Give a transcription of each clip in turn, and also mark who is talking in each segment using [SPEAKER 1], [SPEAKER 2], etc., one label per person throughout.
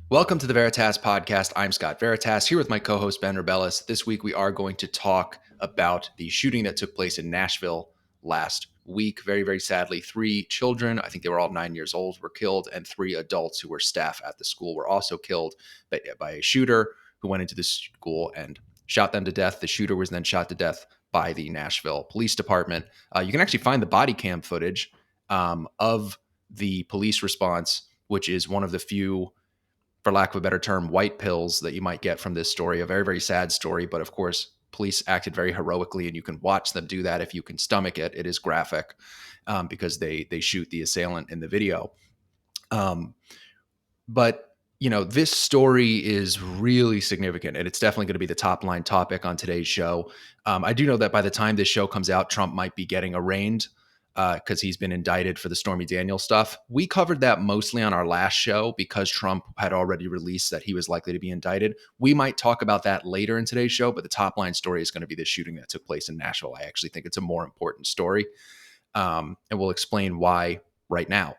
[SPEAKER 1] Welcome to the Veritas Podcast. I'm Scott Veritas here with my co-host Ben Rebellis. This week we are going to talk about the shooting that took place in Nashville last week. Very, very sadly, 3 children, I think they were all 9 years old, were killed, and 3 adults who were staff at the school were also killed by a shooter who went into the school and shot them to death. The shooter was then shot to death by the Nashville Police Department. You can actually find the body cam footage of the police response, which is one of the few, for lack of a better term, white pills that you might get from this story. A very, very sad story, but of course, police acted very heroically, and you can watch them do that if you can stomach it. It is graphic because they shoot the assailant in the video. But this story is really significant, and it's definitely going to be the top line topic on today's show. I do know that by the time this show comes out, Trump might be getting arraigned because he's been indicted for the Stormy Daniels stuff. We covered that mostly on our last show because Trump had already released that he was likely to be indicted. We might talk about that later in today's show, but the top line story is going to be the shooting that took place in Nashville. I actually think it's a more important story, and we'll explain why right now.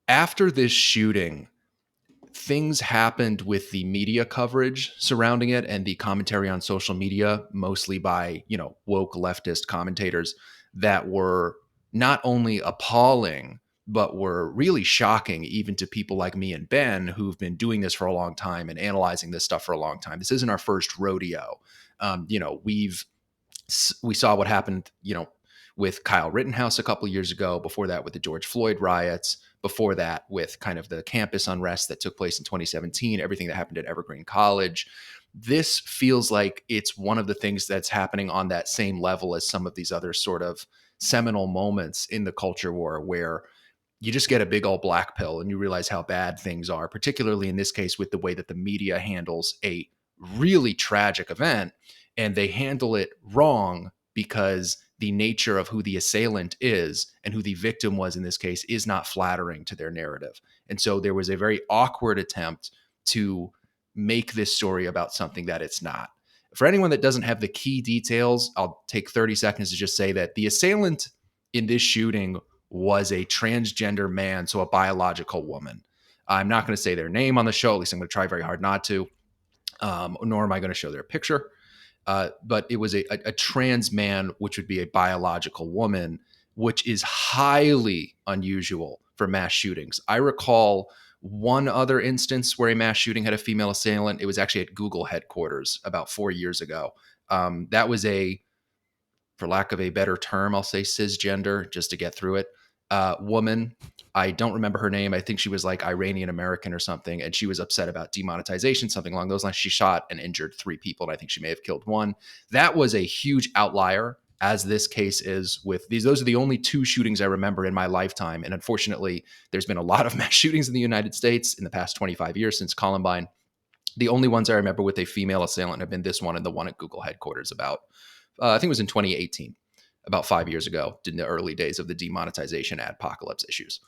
[SPEAKER 1] After this shooting, things happened with the media coverage surrounding it and the commentary on social media, mostly by, woke leftist commentators, that were not only appalling, but were really shocking even to people like me and Ben, who've been doing this for a long time and analyzing this stuff for a long time. This isn't our first rodeo. We saw what happened, with Kyle Rittenhouse a couple of years ago, before that with the George Floyd riots, before that with kind of the campus unrest that took place in 2017, everything that happened at Evergreen College. This feels like it's one of the things that's happening on that same level as some of these other sort of seminal moments in the culture war, where you just get a big old black pill and you realize how bad things are, particularly in this case with the way that the media handles a really tragic event, and they handle it wrong because the nature of who the assailant is and who the victim was in this case is not flattering to their narrative. And so there was a very awkward attempt to make this story about something that it's not. For anyone that doesn't have the key details, I'll take 30 seconds to just say that the assailant in this shooting was a transgender man, so a biological woman. I'm not going to say their name on the show, at least I'm going to try very hard not to, nor am I going to show their picture. But it was a trans man, which would be a biological woman, which is highly unusual for mass shootings. I recall one other instance where a mass shooting had a female assailant. It was actually at Google headquarters about 4 years ago. That was for lack of a better term, I'll say cisgender, just to get through it, woman. I don't remember her name. I think she was like Iranian American or something, and she was upset about demonetization, something along those lines. She shot and injured 3 people, and I think she may have killed 1. That was a huge outlier, as this case is with these. Those are the only 2 shootings I remember in my lifetime, and unfortunately, there's been a lot of mass shootings in the United States in the past 25 years since Columbine. The only ones I remember with a female assailant have been this one and the one at Google headquarters I think it was in 2018. About 5 years ago, in the early days of the demonetization adpocalypse issues.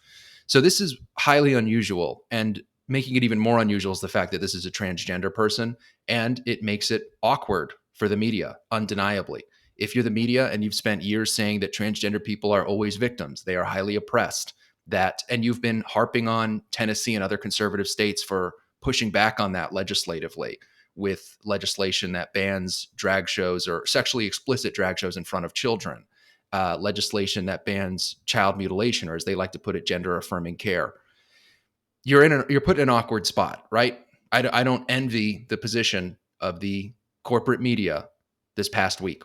[SPEAKER 1] So this is highly unusual, and making it even more unusual is the fact that this is a transgender person, and it makes it awkward for the media, undeniably. If you're the media and you've spent years saying that transgender people are always victims, they are highly oppressed, and you've been harping on Tennessee and other conservative states for pushing back on that legislatively, with legislation that bans drag shows or sexually explicit drag shows in front of children, legislation that bans child mutilation, or as they like to put it, gender affirming care. You're put in an awkward spot, right? I don't envy the position of the corporate media this past week.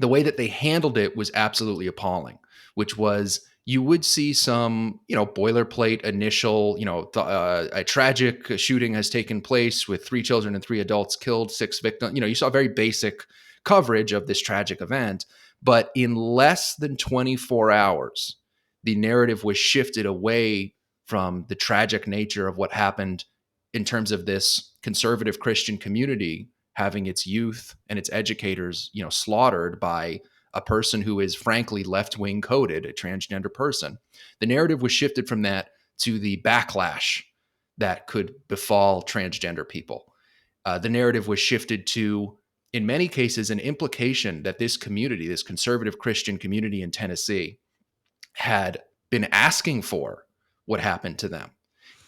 [SPEAKER 1] The way that they handled it was absolutely appalling, which was, you would see some, boilerplate initial, a tragic shooting has taken place with 3 children and 3 adults killed, 6 victims. You saw very basic coverage of this tragic event. But in less than 24 hours, the narrative was shifted away from the tragic nature of what happened in terms of this conservative Christian community having its youth and its educators, slaughtered by a person who is frankly left-wing coded, a transgender person. The narrative was shifted from that to the backlash that could befall transgender people. The narrative was shifted to, in many cases, an implication that this community, this conservative Christian community in Tennessee, had been asking for what happened to them.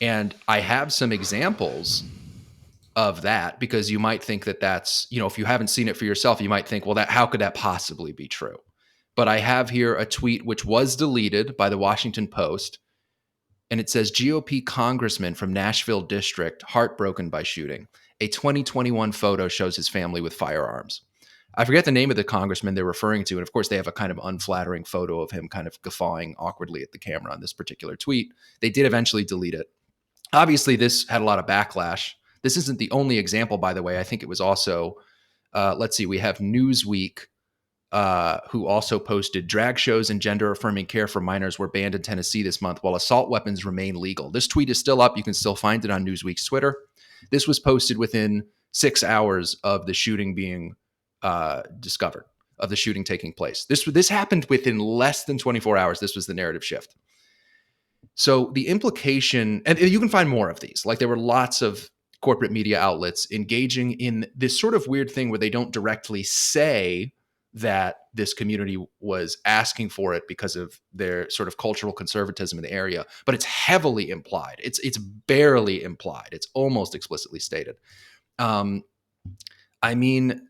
[SPEAKER 1] And I have some examples of that, because you might think that that's, if you haven't seen it for yourself, you might think, well, how could that possibly be true? But I have here a tweet which was deleted by the Washington Post, and it says, GOP congressman from Nashville district heartbroken by shooting. A 2021 photo shows his family with firearms. I forget the name of the congressman they're referring to. And of course, they have a kind of unflattering photo of him kind of guffawing awkwardly at the camera on this particular tweet. They did eventually delete it. Obviously, this had a lot of backlash. This isn't the only example, by the way. I think it was also, let's see, we have Newsweek, who also posted, drag shows and gender affirming care for minors were banned in Tennessee this month while assault weapons remain legal. This tweet is still up. You can still find it on Newsweek's Twitter. This was posted within 6 hours of the shooting being discovered, of the shooting taking place. This happened within less than 24 hours. This was the narrative shift. So the implication, and you can find more of these, like there were lots of corporate media outlets engaging in this sort of weird thing where they don't directly say that this community was asking for it because of their sort of cultural conservatism in the area, but it's heavily implied. It's barely implied. It's almost explicitly stated. I mean,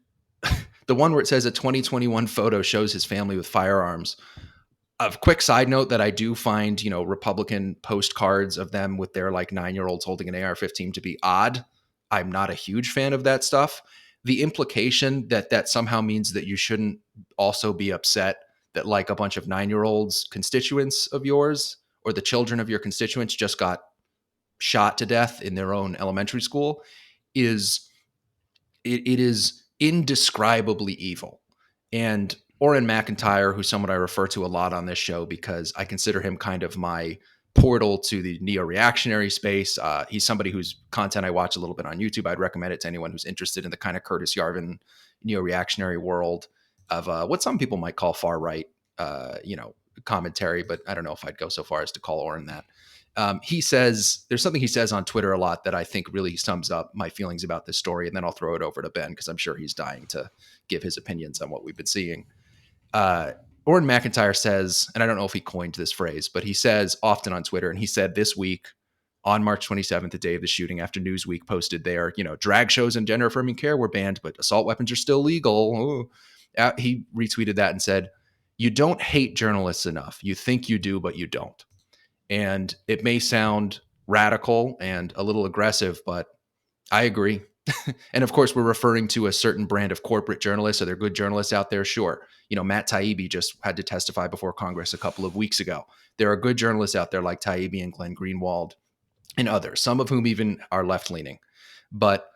[SPEAKER 1] the one where it says a 2021 photo shows his family with firearms. A quick side note that I do find, Republican postcards of them with their like 9-year-olds holding an AR-15 to be odd. I'm not a huge fan of that stuff. The implication that somehow means that you shouldn't also be upset that like a bunch of 9-year-olds constituents of yours or the children of your constituents just got shot to death in their own elementary school is indescribably evil. And Orrin McIntyre, who's someone I refer to a lot on this show because I consider him kind of my portal to the neo-reactionary space. He's somebody whose content I watch a little bit on YouTube. I'd recommend it to anyone who's interested in the kind of Curtis Yarvin neo-reactionary world of what some people might call far-right, commentary, but I don't know if I'd go so far as to call Orrin that. He says, there's something he says on Twitter a lot that I think really sums up my feelings about this story, and then I'll throw it over to Ben because I'm sure he's dying to give his opinions on what we've been seeing. Orrin McIntyre says, and I don't know if he coined this phrase, but he says often on Twitter, and he said this week on March 27th, the day of the shooting, after Newsweek posted their, drag shows and gender affirming care were banned, but assault weapons are still legal. He retweeted that and said, "You don't hate journalists enough. You think you do, but you don't." And it may sound radical and a little aggressive, but I agree. And of course, we're referring to a certain brand of corporate journalists. Are there good journalists out there? Sure. Matt Taibbi just had to testify before Congress a couple of weeks ago. There are good journalists out there like Taibbi and Glenn Greenwald and others, some of whom even are left-leaning. But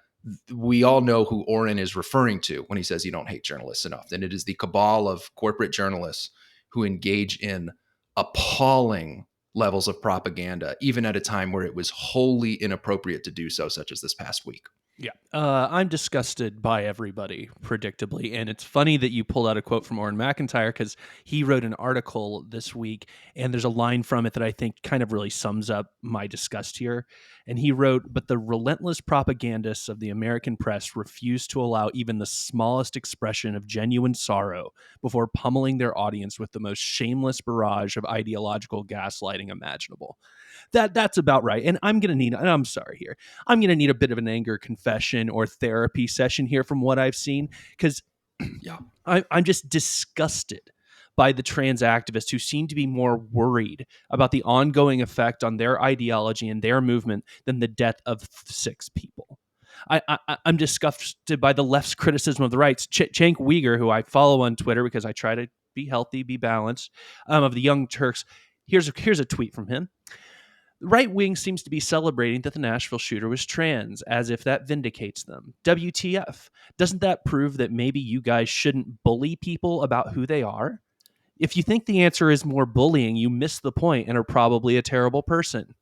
[SPEAKER 1] we all know who Orrin is referring to when he says you don't hate journalists enough. And it is the cabal of corporate journalists who engage in appalling levels of propaganda, even at a time where it was wholly inappropriate to do so, such as this past week.
[SPEAKER 2] Yeah. I'm disgusted by everybody, predictably. And it's funny that you pulled out a quote from Orrin McIntyre because he wrote an article this week, and there's a line from it that I think kind of really sums up my disgust here. And he wrote, "But the relentless propagandists of the American press refuse to allow even the smallest expression of genuine sorrow before pummeling their audience with the most shameless barrage of ideological gaslighting imaginable." That's about right. And I'm going to need a bit of an anger confession or therapy session here from what I've seen, because I'm just disgusted by the trans activists who seem to be more worried about the ongoing effect on their ideology and their movement than the death of 6 people. I'm disgusted by the left's criticism of the rights. Cenk Uygur, who I follow on Twitter because I try to be healthy, be balanced, of the Young Turks. Here's a tweet from him. "The right wing seems to be celebrating that the Nashville shooter was trans, as if that vindicates them. WTF? Doesn't that prove that maybe you guys shouldn't bully people about who they are? If you think the answer is more bullying, you miss the point and are probably a terrible person."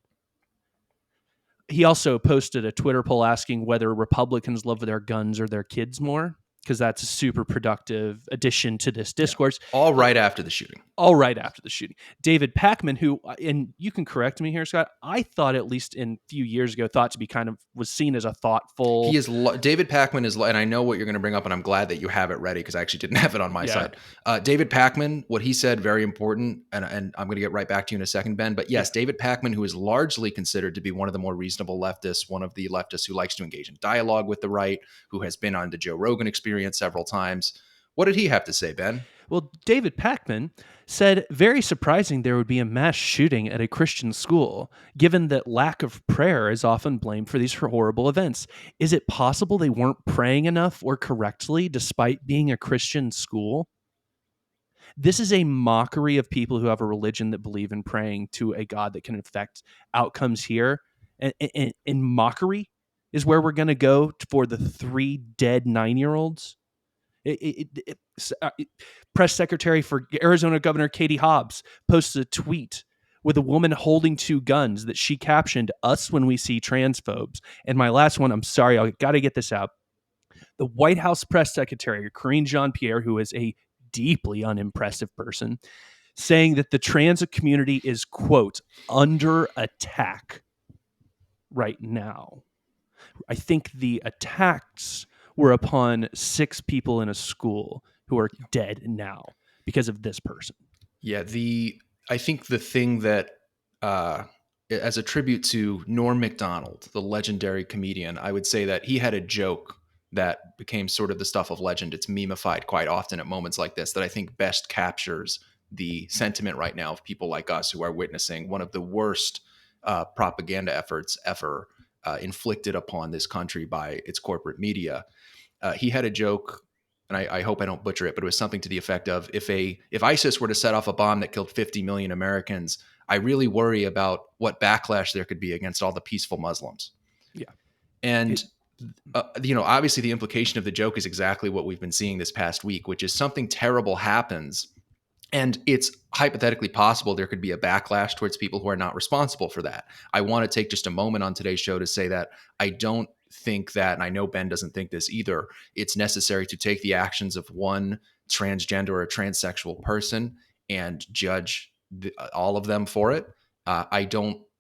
[SPEAKER 2] He also posted a Twitter poll asking whether Republicans love their guns or their kids more. because that's a super productive addition to this discourse.
[SPEAKER 1] All right after the shooting.
[SPEAKER 2] All right after the shooting. David Pakman, who, and you can correct me here, Scott, I thought at least a few years ago, thought to be kind of, was seen as a thoughtful.
[SPEAKER 1] He is, David Pakman is, and I know what you're going to bring up, and I'm glad that you have it ready because I actually didn't have it on my side. David Pakman, what he said, very important, and I'm going to get right back to you in a second, Ben, but yes, David Pakman, who is largely considered to be one of the more reasonable leftists, one of the leftists who likes to engage in dialogue with the right, who has been on the Joe Rogan Experience several times. What did he have to say, Ben?
[SPEAKER 2] Well, David Pakman said, very surprising there would be a mass shooting at a Christian school, given that lack of prayer is often blamed for these horrible events. Is it possible they weren't praying enough or correctly despite being a Christian school? This is a mockery of people who have a religion that believe in praying to a God that can affect outcomes here. And mockery is where we're going to go for the 3 dead 9-year-olds. Press Secretary for Arizona Governor Katie Hobbs posted a tweet with a woman holding 2 guns that she captioned, "Us when we see transphobes." And my last one, I'm sorry, I got to get this out. The White House Press Secretary, Karine Jean-Pierre, who is a deeply unimpressive person, saying that the trans community is, quote, under attack right now. I think the attacks were upon 6 people in a school who are dead now because of this person.
[SPEAKER 1] Yeah, I think the thing that, as a tribute to Norm Macdonald, the legendary comedian, I would say that he had a joke that became sort of the stuff of legend. It's memified quite often at moments like this that I think best captures the sentiment right now of people like us who are witnessing one of the worst propaganda efforts ever inflicted upon this country by its corporate media. He had a joke, and I hope I don't butcher it, but it was something to the effect of, if ISIS were to set off a bomb that killed 50 million Americans, I really worry about what backlash there could be against all the peaceful Muslims.
[SPEAKER 2] Yeah.
[SPEAKER 1] And, obviously the implication of the joke is exactly what we've been seeing this past week, which is something terrible happens. And it's hypothetically possible there could be a backlash towards people who are not responsible for that. I want to take just a moment on today's show to say that I don't think that, and I know Ben doesn't think this either, it's necessary to take the actions of one transgender or transsexual person and judge all of them for it.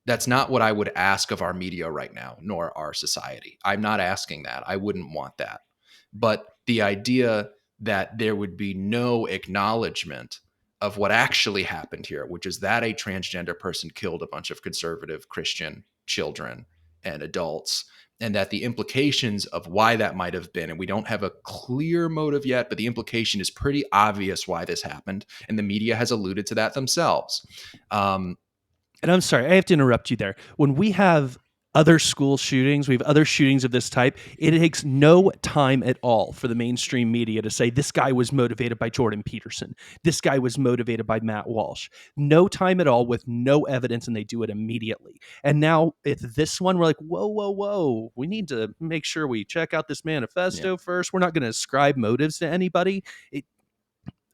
[SPEAKER 1] That's not what I would ask of our media right now, nor our society. I'm not asking that. I wouldn't want that. But the idea that there would be no acknowledgement of what actually happened here, which is that a transgender person killed a bunch of conservative Christian children and adults, and that the implications of why that might have been, and we don't have a clear motive yet, but the implication is pretty obvious why this happened, and the media has alluded to that themselves.
[SPEAKER 2] And I'm sorry, I have to interrupt you there. When we have other school shootings, we have other shootings of this type, it takes no time at all for the mainstream media to say this guy was motivated by Jordan Peterson. This guy was motivated by Matt Walsh. No time at all with no evidence, and they do it immediately. And now if this one, we're like, whoa. We need to make sure we check out this manifesto first. We're not going to ascribe motives to anybody.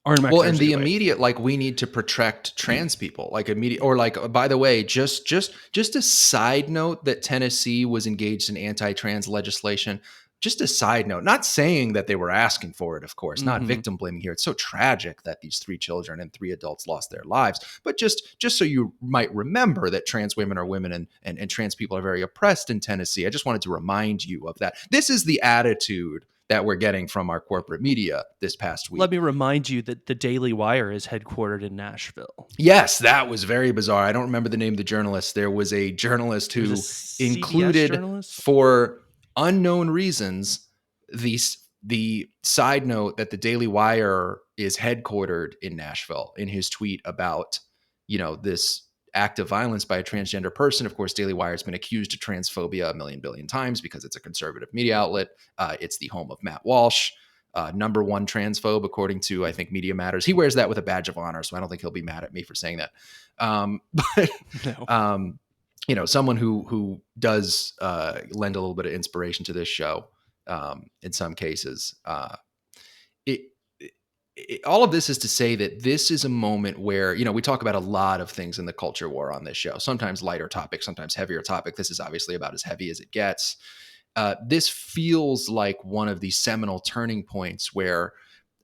[SPEAKER 1] Well, and the immediate, like, we need to protect trans people, like immediate, or like, by the way, just a side note that Tennessee was engaged in anti-trans legislation. Just a side note, not saying that they were asking for it, of course, not victim blaming here. It's so tragic that these 3 children and 3 adults lost their lives. But just so you might remember that trans women are women and trans people are very oppressed in Tennessee. I just wanted to remind you of that. This is the attitude that we're getting from our corporate media this past week.
[SPEAKER 2] Let me remind you that the Daily Wire is headquartered in Nashville.
[SPEAKER 1] Yes, that was very bizarre. I don't remember the name of the journalist. There was a journalist who included, for unknown reasons, the side note that the Daily Wire is headquartered in Nashville in his tweet about, this act of violence by a transgender person. Of course, Daily Wire has been accused of transphobia a billion times because it's a conservative media outlet. It's the home of Matt Walsh, number 1 transphobe, according to, I think, Media Matters. He wears that with a badge of honor, so I don't think he'll be mad at me for saying that. But, someone who does lend a little bit of inspiration to this show in some cases. All of this is to say that this is a moment where, we talk about a lot of things in the culture war on this show, sometimes lighter topic, sometimes heavier topic. This is obviously about as heavy as it gets. This feels like one of the seminal turning points where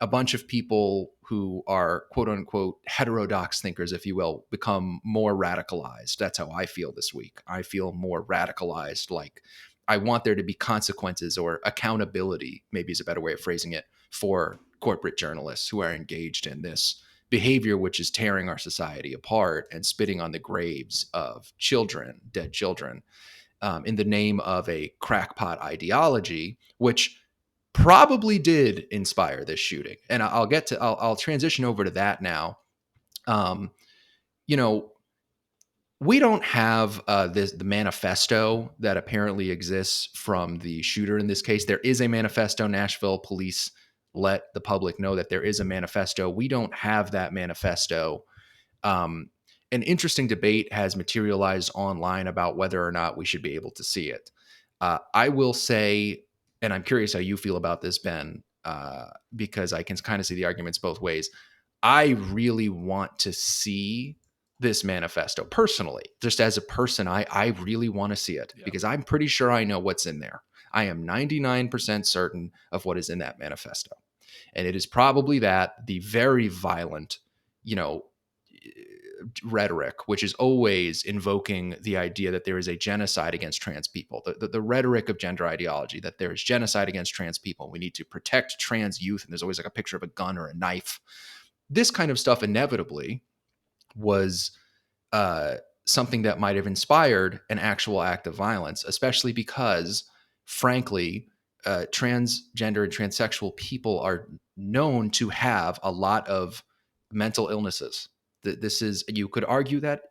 [SPEAKER 1] a bunch of people who are quote unquote heterodox thinkers, if you will, become more radicalized. That's how I feel this week. I feel more radicalized. Like I want there to be consequences or accountability, maybe is a better way of phrasing it, for corporate journalists who are engaged in this behavior, which is tearing our society apart and spitting on the graves of children, dead children, in the name of a crackpot ideology, which probably did inspire this shooting. And I'll transition over to that now. Um, you know, we don't have the manifesto that apparently exists from the shooter in this case. There is a manifesto. Nashville police let the public know that there is a manifesto. We don't have that manifesto. um, an interesting debate has materialized online about whether or not we should be able to see it. I will say, and I'm curious how you feel about this, Ben, because I can kind of see the arguments both ways. I really want to see this manifesto personally, just as a person. I really want to see it
[SPEAKER 2] Yeah.
[SPEAKER 1] because I'm pretty sure I know what's in there. I am 99% certain of what is in that manifesto. And it is probably that the very violent, you know, rhetoric, which is always invoking the idea that there is a genocide against trans people, the rhetoric of gender ideology, that there is genocide against trans people. We need to protect trans youth. And there's always like a picture of a gun or a knife. This kind of stuff inevitably was uh, something that might have inspired an actual act of violence, especially because, frankly, transgender and transsexual people are known to have a lot of mental illnesses. This is, you could argue that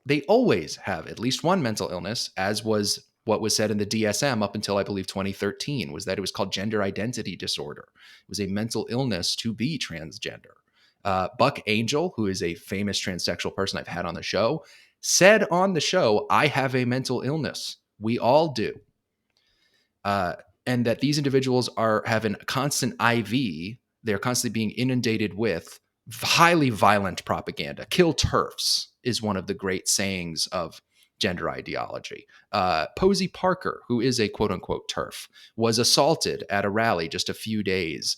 [SPEAKER 1] they always have at least one mental illness, as was what was said in the DSM up until I believe 2013, was that it was called gender identity disorder. It was a mental illness to be transgender. Buck Angel, who is a famous transsexual person I've had on the show, said on the show, "I have a mental illness. We all do." Uh, and that these individuals are having constant IV. They're constantly being inundated with highly violent propaganda. Kill TERFs is one of the great sayings of gender ideology. Posey Parker, who is a quote unquote TERF, was assaulted at a rally just a few days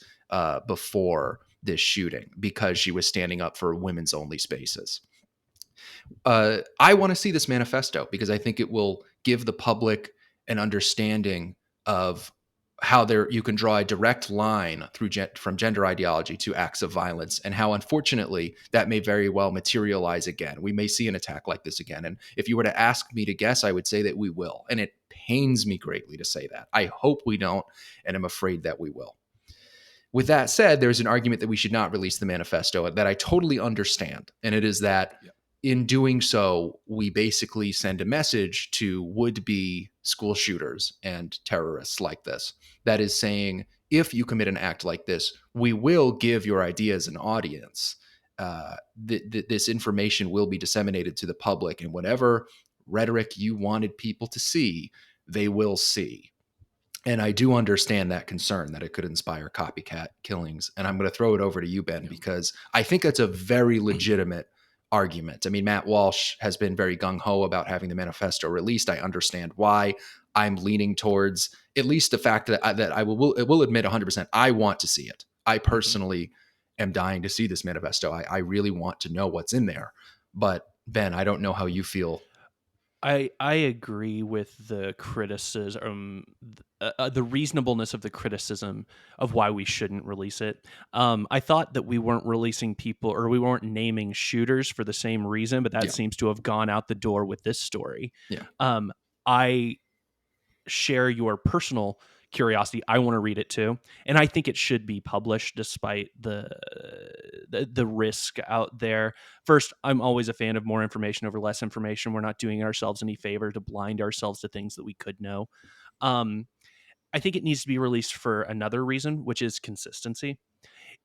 [SPEAKER 1] before this shooting because she was standing up for women's only spaces. I want to see this manifesto because I think it will give the public an understanding of how there you can draw a direct line through from gender ideology to acts of violence, and how unfortunately that may very well materialize again. We may see an attack like this again, and if you were to ask me to guess, I would say that we will, and it pains me greatly to say that. I hope we don't, and I'm afraid that we will. With that said, there's an argument that we should not release the manifesto that I totally understand. And it is that in doing so, we basically send a message to would-be school shooters and terrorists like this. That is saying, if you commit an act like this, we will give your ideas an audience. This information will be disseminated to the public, and whatever rhetoric you wanted people to see, they will see. And I do understand that concern that it could inspire copycat killings. And I'm going to throw it over to you, Ben, because I think that's a very legitimate argument. I mean, Matt Walsh has been very gung-ho about having the manifesto released. I understand why. I'm leaning towards at least the fact that I will admit 100%, I want to see it. I personally am dying to see this manifesto. I really want to know what's in there. But Ben, I don't know how you feel.
[SPEAKER 2] I agree with the criticism, the reasonableness of the criticism of why we shouldn't release it. I thought that we weren't releasing people, or we weren't naming shooters for the same reason, but that seems to have gone out the door with this story.
[SPEAKER 1] Yeah.
[SPEAKER 2] I share your personal curiosity. I want to read it too, and I think it should be published despite the risk out there. First, I'm always a fan of more information over less information. We're not doing ourselves any favor to blind ourselves to things that we could know. I think it needs to be released for another reason, which is consistency.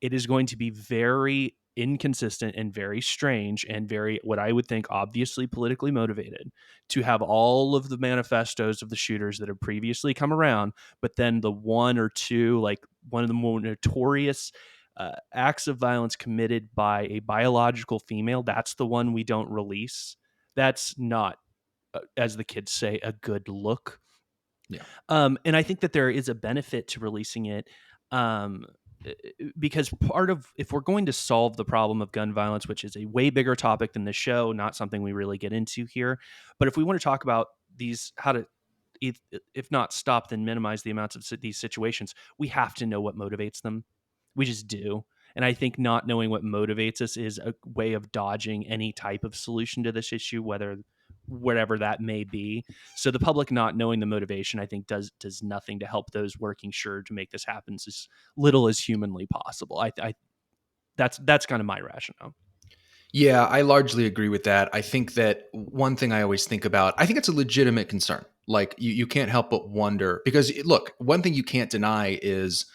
[SPEAKER 2] It is going to be very inconsistent and very strange and very, what I would think, obviously politically motivated to have all of the manifestos of the shooters that have previously come around, but then the one or two, like one of the more notorious acts of violence committed by a biological female, that's the one we don't release. That's not, as the kids say, a good look.
[SPEAKER 1] Yeah.
[SPEAKER 2] And I think that there is a benefit to releasing it, um, because part of, if we're going to solve the problem of gun violence, which is a way bigger topic than the show, not something we really get into here, but if we want to talk about these, how to, if not stop, then minimize the amounts of these situations, we have to know what motivates them. We just do. And I think not knowing what motivates us is a way of dodging any type of solution to this issue, whatever that may be. So the public not knowing the motivation, I think, does nothing to help those working sure to make this happen as little as humanly possible. I that's kind of my rationale.
[SPEAKER 1] Yeah, I largely agree with that. I think that one thing I always think about, I think it's a legitimate concern. Like you can't help but wonder because look, one thing you can't deny is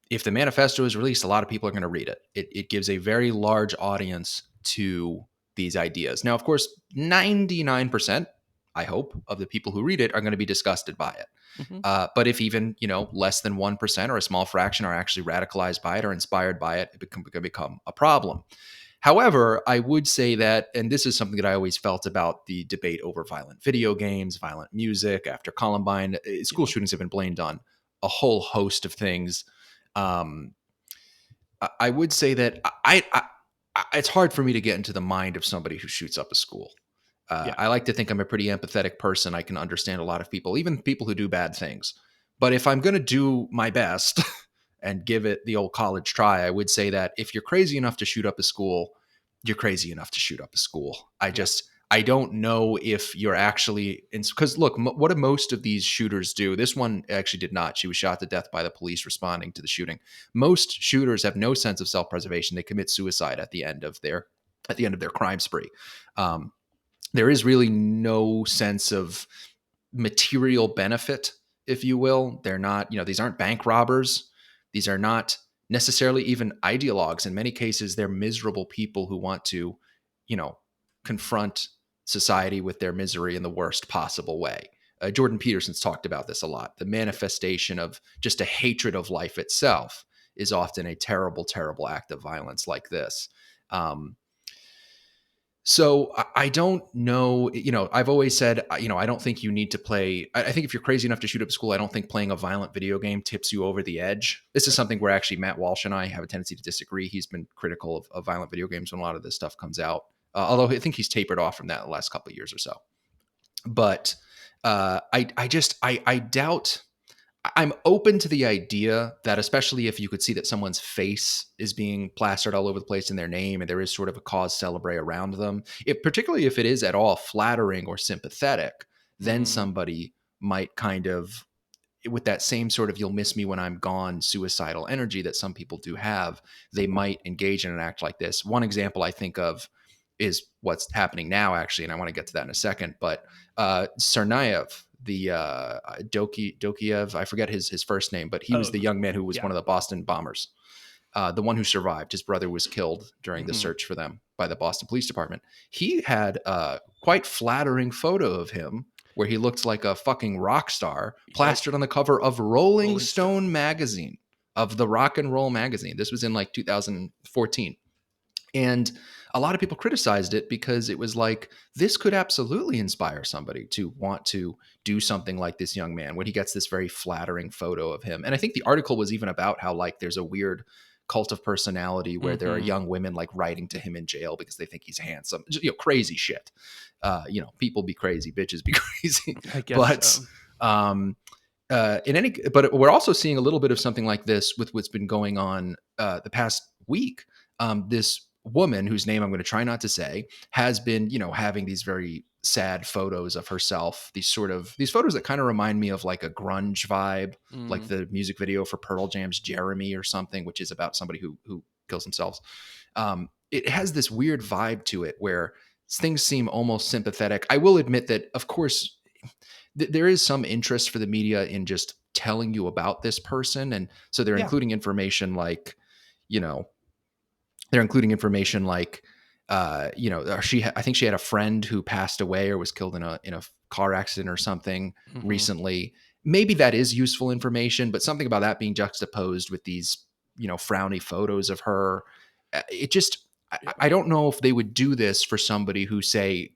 [SPEAKER 1] if the manifesto is released, a lot of people are going to read it. It gives a very large audience to these ideas. Now, of course, 99%, I hope, of the people who read it are going to be disgusted by it.
[SPEAKER 2] Mm-hmm.
[SPEAKER 1] But if even less than 1% or a small fraction are actually radicalized by it or inspired by it, it can become a problem. However, I would say that, and this is something that I always felt about the debate over violent video games, violent music after Columbine, school
[SPEAKER 2] Yeah.
[SPEAKER 1] shootings have been blamed on a whole host of things. Um, I would say that it's hard for me to get into the mind of somebody who shoots up a school.
[SPEAKER 2] Yeah.
[SPEAKER 1] I like to think I'm a pretty empathetic person. I can understand a lot of people, even people who do bad things. But if I'm going to do my best and give it the old college try, I would say that if you're crazy enough to shoot up a school, you're crazy enough to shoot up a school.
[SPEAKER 2] Yeah.
[SPEAKER 1] I don't know if you're actually, because look, what do most of these shooters do? This one actually did not. She was shot to death by the police responding to the shooting. Most shooters have no sense of self-preservation. They commit suicide at the end of their crime spree. Um, there is really no sense of material benefit, if you will. They're not, these aren't bank robbers. These are not necessarily even ideologues. In many cases, they're miserable people who want to, confront society with their misery in the worst possible way. Jordan Peterson's talked about this a lot. The manifestation of just a hatred of life itself is often a terrible, terrible act of violence like this. So I don't know, I've always said, I don't think you need to play. I think if you're crazy enough to shoot up a school, I don't think playing a violent video game tips you over the edge. This is something where actually Matt Walsh and I have a tendency to disagree. He's been critical of violent video games when a lot of this stuff comes out. Although I think he's tapered off from that in the last couple of years or so. But I doubt. I'm open to the idea that, especially if you could see that someone's face is being plastered all over the place in their name and there is sort of a cause celebre around them, particularly if it is at all flattering or sympathetic, then
[SPEAKER 2] Mm-hmm.
[SPEAKER 1] somebody might kind of, with that same sort of "you'll miss me when I'm gone" suicidal energy that some people do have, they might engage in an act like this. One example I think of is what's happening now, actually, and I want to get to that in a second. But Tsarnaev, the Dokiev, I forget his first name, but he was
[SPEAKER 2] Oh,
[SPEAKER 1] the young man who was
[SPEAKER 2] yeah.
[SPEAKER 1] one of the Boston bombers, the one who survived. His brother was killed during the
[SPEAKER 2] Mm-hmm.
[SPEAKER 1] search for them by the Boston Police Department. He had a quite flattering photo of him where he looked like a fucking rock star
[SPEAKER 2] Yep.
[SPEAKER 1] plastered on the cover of Rolling
[SPEAKER 2] Rolling
[SPEAKER 1] Stone
[SPEAKER 2] Stone.
[SPEAKER 1] magazine, of the rock and roll magazine. This was in like 2014. And a lot of people criticized it because it was like, this could absolutely inspire somebody to want to do something like this young man when he gets this very flattering photo of him. And I think the article was even about how, like, there's a weird cult of personality where there are
[SPEAKER 2] Mm-hmm.
[SPEAKER 1] young women like writing to him in jail because they think he's handsome. Crazy shit. People be crazy, bitches be crazy.
[SPEAKER 2] I guess
[SPEAKER 1] But
[SPEAKER 2] so.
[SPEAKER 1] but we're also seeing a little bit of something like this with what's been going on the past week. This woman, whose name I'm going to try not to say, has been, having these very sad photos of herself. These photos that kind of remind me of like a grunge vibe, like
[SPEAKER 2] Mm.
[SPEAKER 1] the music video for Pearl Jam's "Jeremy" or something, which is about somebody who kills themselves. It has this weird vibe to it where things seem almost sympathetic. I will admit that, of course, there is some interest for the media in just telling you about this person, and so they're
[SPEAKER 2] Yeah.
[SPEAKER 1] including information like, you know, they're including information like, I think she had a friend who passed away or was killed in a car accident or something
[SPEAKER 2] Mm-hmm.
[SPEAKER 1] recently. Maybe that is useful information, but something about that being juxtaposed with these, frowny photos of her, it just, I don't know if they would do this for somebody who, say,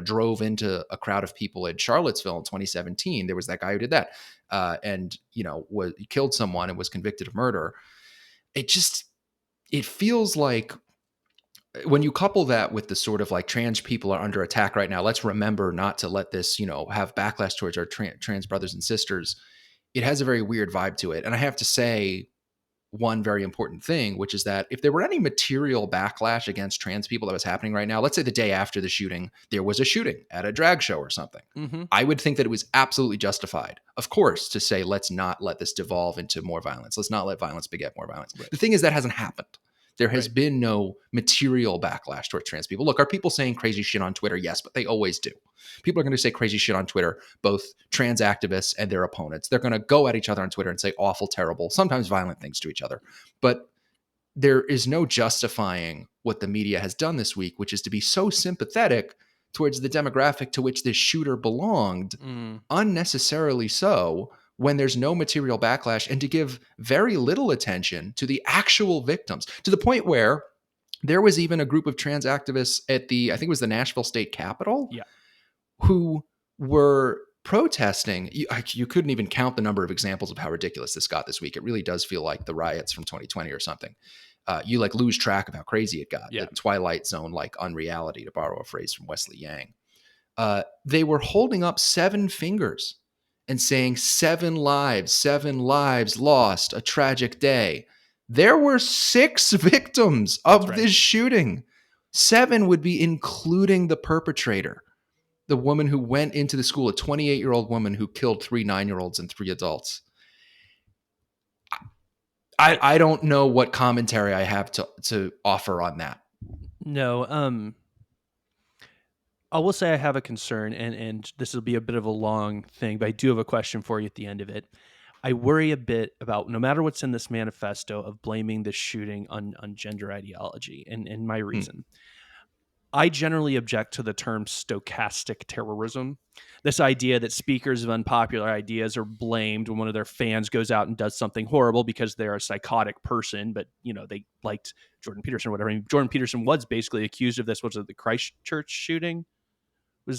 [SPEAKER 1] drove into a crowd of people in Charlottesville in 2017. There was that guy who did that, and he killed someone and was convicted of murder. It feels like when you couple that with the sort of like trans people are under attack right now. Let's remember not to let this have backlash towards our trans brothers and sisters. It has a very weird vibe to it, and I have to say one very important thing, which is that if there were any material backlash against trans people that was happening right now, let's say the day after the shooting, there was a shooting at a drag show or something, I would think that it was absolutely justified, of course, to say, let's not let this devolve into more violence. Let's not let violence beget more violence. Right. The thing is, that hasn't happened. There has been no material backlash towards trans people. Look, are people saying crazy shit on Twitter? Yes, but they always do. People are going to say crazy shit on Twitter, both trans activists and their opponents. They're going to go at each other on Twitter and say awful, terrible, sometimes violent things to each other. But there is no justifying what the media has done this week, which is to be so sympathetic towards the demographic to which this shooter belonged, unnecessarily so, when there's no material backlash, and to give very little attention to the actual victims, to the point where there was even a group of trans activists at I think it was the Nashville State Capitol, who were protesting. You couldn't even count the number of examples of how ridiculous this got this week. It really does feel like the riots from 2020 or something. You like lose track of how crazy it got. The Twilight Zone, like unreality, to borrow a phrase from Wesley Yang. They were holding up 7 fingers and saying 7 lives lost, a tragic day. There were 6 victims of this shooting. 7 would be including the perpetrator, the woman who went into the school, a 28-year-old woman who killed 3 9-year-olds and 3 adults. I don't know what commentary I have to offer on that.
[SPEAKER 2] No, I will say I have a concern, and this will be a bit of a long thing, but I do have a question for you at the end of it. I worry a bit about, no matter what's in this manifesto, of blaming the shooting on gender ideology, and my reason. I generally object to the term stochastic terrorism. This idea that speakers of unpopular ideas are blamed when one of their fans goes out and does something horrible because they're a psychotic person, but they liked Jordan Peterson or whatever. I mean, Jordan Peterson was basically accused of this. Was it the Christchurch shooting?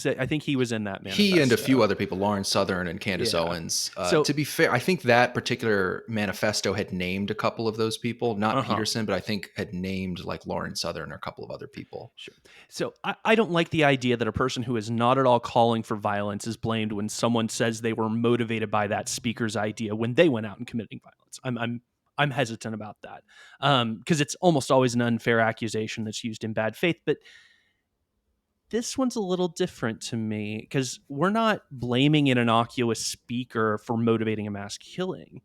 [SPEAKER 2] I think he was in that manifesto.
[SPEAKER 1] He and a few other people, Lauren Southern and Candace Owens. So, to be fair, I think that particular manifesto had named a couple of those people, not Peterson, but I think had named like Lauren Southern or a couple of other people.
[SPEAKER 2] Sure. So I don't like the idea that a person who is not at all calling for violence is blamed when someone says they were motivated by that speaker's idea when they went out and committing violence. I'm hesitant about that because it's almost always an unfair accusation that's used in bad faith, but this one's a little different to me because we're not blaming an innocuous speaker for motivating a mass killing.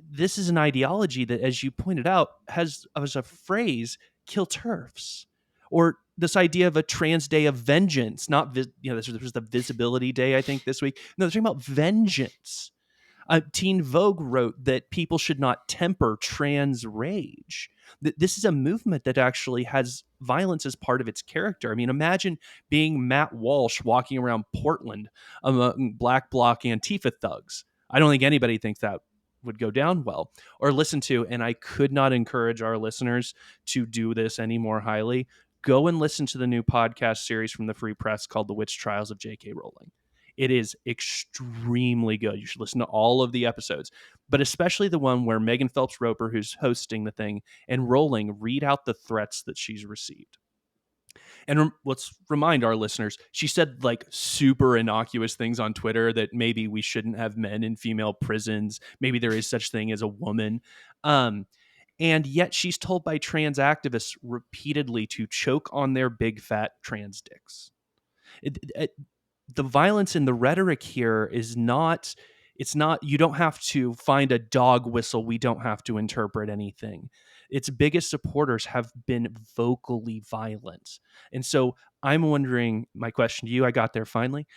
[SPEAKER 2] This is an ideology that, as you pointed out, has as a phrase, kill TERFs, or this idea of a trans day of vengeance. Not, this was the visibility day, I think, this week. No, they're talking about vengeance. Teen Vogue wrote that people should not temper trans rage. This is a movement that actually has violence as part of its character. I mean, imagine being Matt Walsh walking around Portland among Black Bloc Antifa thugs. I don't think anybody thinks that would go down well or listen to, and I could not encourage our listeners to do this any more highly. Go and listen to the new podcast series from the Free Press called The Witch Trials of J.K. Rowling. It is extremely good. You should listen to all of the episodes, but especially the one where Megan Phelps Roper, who's hosting the thing, and Rowling read out the threats that she's received. And let's remind our listeners, she said like super innocuous things on Twitter that maybe we shouldn't have men in female prisons. Maybe there is such thing as a woman. And yet she's told by trans activists repeatedly to choke on their big fat trans dicks. The violence in the rhetoric here is not, you don't have to find a dog whistle. We don't have to interpret anything. Its biggest supporters have been vocally violent. And so I'm wondering, my question to you, I got there finally,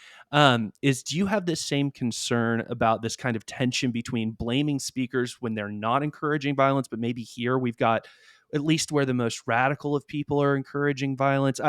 [SPEAKER 2] is do you have this same concern about this kind of tension between blaming speakers when they're not encouraging violence, but maybe here we've got at least where the most radical of people are encouraging violence?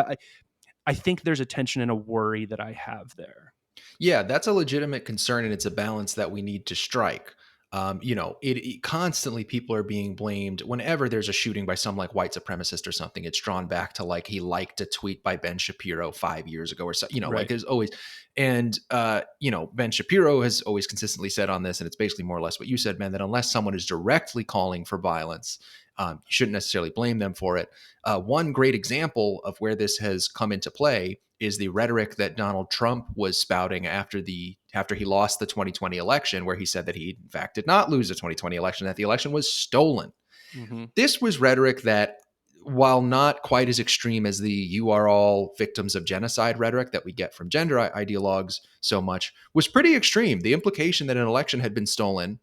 [SPEAKER 2] I think there's a tension and a worry that I have there.
[SPEAKER 1] Yeah, that's a legitimate concern, and it's a balance that we need to strike. Constantly people are being blamed whenever there's a shooting by some like white supremacist or something. It's drawn back to like he liked a tweet by Ben Shapiro 5 years ago or so. Like
[SPEAKER 2] Right.
[SPEAKER 1] there's always, and Ben Shapiro has always consistently said on this, and it's basically more or less what you said, man, that unless someone is directly calling for violence, you shouldn't necessarily blame them for it. One great example of where this has come into play is the rhetoric that Donald Trump was spouting after he lost the 2020 election, where he said that he in fact did not lose the 2020 election, that the election was stolen.
[SPEAKER 2] Mm-hmm.
[SPEAKER 1] This was rhetoric that, while not quite as extreme as the "you are all victims of genocide" rhetoric that we get from gender ideologues so much, was pretty extreme. The implication that an election had been stolen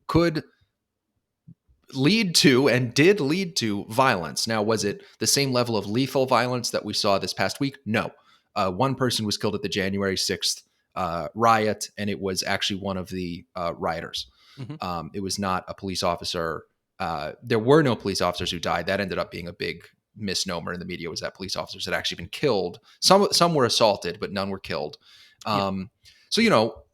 [SPEAKER 1] could lead to, and did lead to, violence. Now, was it the same level of lethal violence that we saw this past week? No. One person was killed at the January 6th riot, and it was actually one of the rioters.
[SPEAKER 2] Mm-hmm.
[SPEAKER 1] It was not a police officer. There were no police officers who died. That ended up being a big misnomer in the media, was that police officers had actually been killed. Some were assaulted, but none were killed.
[SPEAKER 2] Yeah.
[SPEAKER 1] So,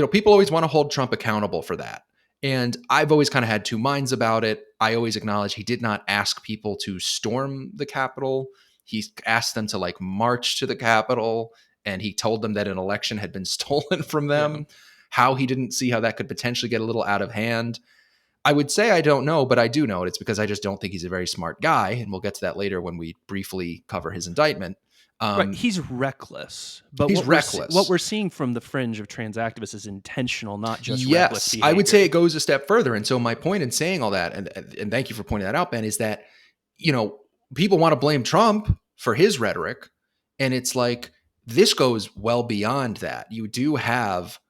[SPEAKER 1] people always want to hold Trump accountable for that. And I've always kind of had two minds about it. I always acknowledge he did not ask people to storm the Capitol. He asked them to like march to the Capitol, and he told them that an election had been stolen from them.
[SPEAKER 2] Yeah.
[SPEAKER 1] How he didn't see how that could potentially get a little out of hand, I would say I don't know, but I do know it. It's because I just don't think he's a very smart guy, and we'll get to that later when we briefly cover his indictment.
[SPEAKER 2] Right, he's reckless, but
[SPEAKER 1] He's
[SPEAKER 2] what
[SPEAKER 1] reckless.
[SPEAKER 2] What we're seeing from the fringe of trans activists is intentional, not just reckless
[SPEAKER 1] Yes,
[SPEAKER 2] behavior.
[SPEAKER 1] I would say it goes a step further. And so my point in saying all that, and thank you for pointing that out, Ben, is that people want to blame Trump for his rhetoric, and it's like this goes well beyond that. You do have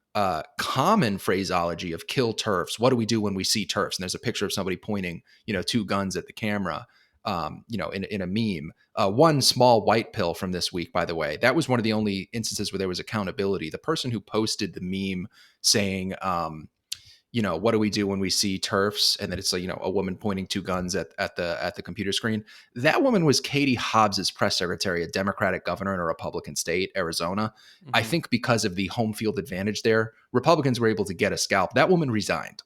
[SPEAKER 1] common phraseology of "kill TERFs." What do we do when we see TERFs? And there's a picture of somebody pointing, two guns at the camera. In a meme. One small white pill from this week, by the way, that was one of the only instances where there was accountability. The person who posted the meme saying, what do we do when we see TERFs? And then it's like, a woman pointing two guns at the computer screen. That woman was Katie Hobbs's press secretary, a Democratic governor in a Republican state, Arizona.
[SPEAKER 2] Mm-hmm.
[SPEAKER 1] I think because of the home field advantage there, Republicans were able to get a scalp. That woman resigned.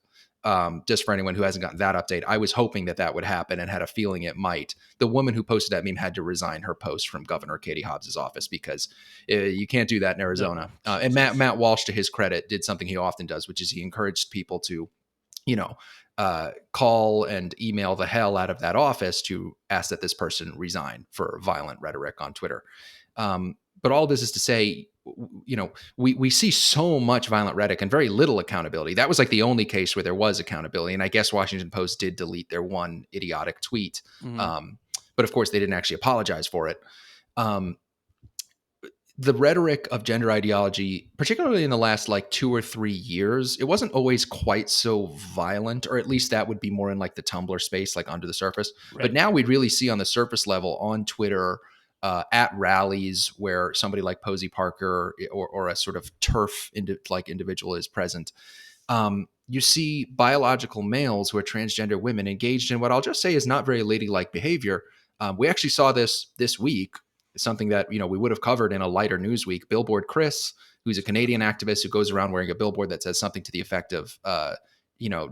[SPEAKER 1] Just for anyone who hasn't gotten that update, I was hoping that would happen and had a feeling it might. The woman who posted that meme had to resign her post from Governor Katie Hobbs's office because you can't do that in Arizona. And Matt Walsh, to his credit, did something he often does, which is he encouraged people to, call and email the hell out of that office to ask that this person resign for violent rhetoric on Twitter. But all this is to say, we see so much violent rhetoric and very little accountability. That was like the only case where there was accountability. And I guess Washington Post did delete their one idiotic tweet.
[SPEAKER 2] Mm-hmm.
[SPEAKER 1] But of course, they didn't actually apologize for it. The rhetoric of gender ideology, particularly in the last like 2 or 3 years, it wasn't always quite so violent, or at least that would be more in like the Tumblr space, like under the surface.
[SPEAKER 2] Right.
[SPEAKER 1] But now we'd really see on the surface level on Twitter, at rallies where somebody like Posey Parker or a sort of TERF individual is present. You see biological males who are transgender women engaged in what I'll just say is not very ladylike behavior. We actually saw this week, something that we would have covered in a lighter news week. Billboard Chris, who's a Canadian activist who goes around wearing a billboard that says something to the effect of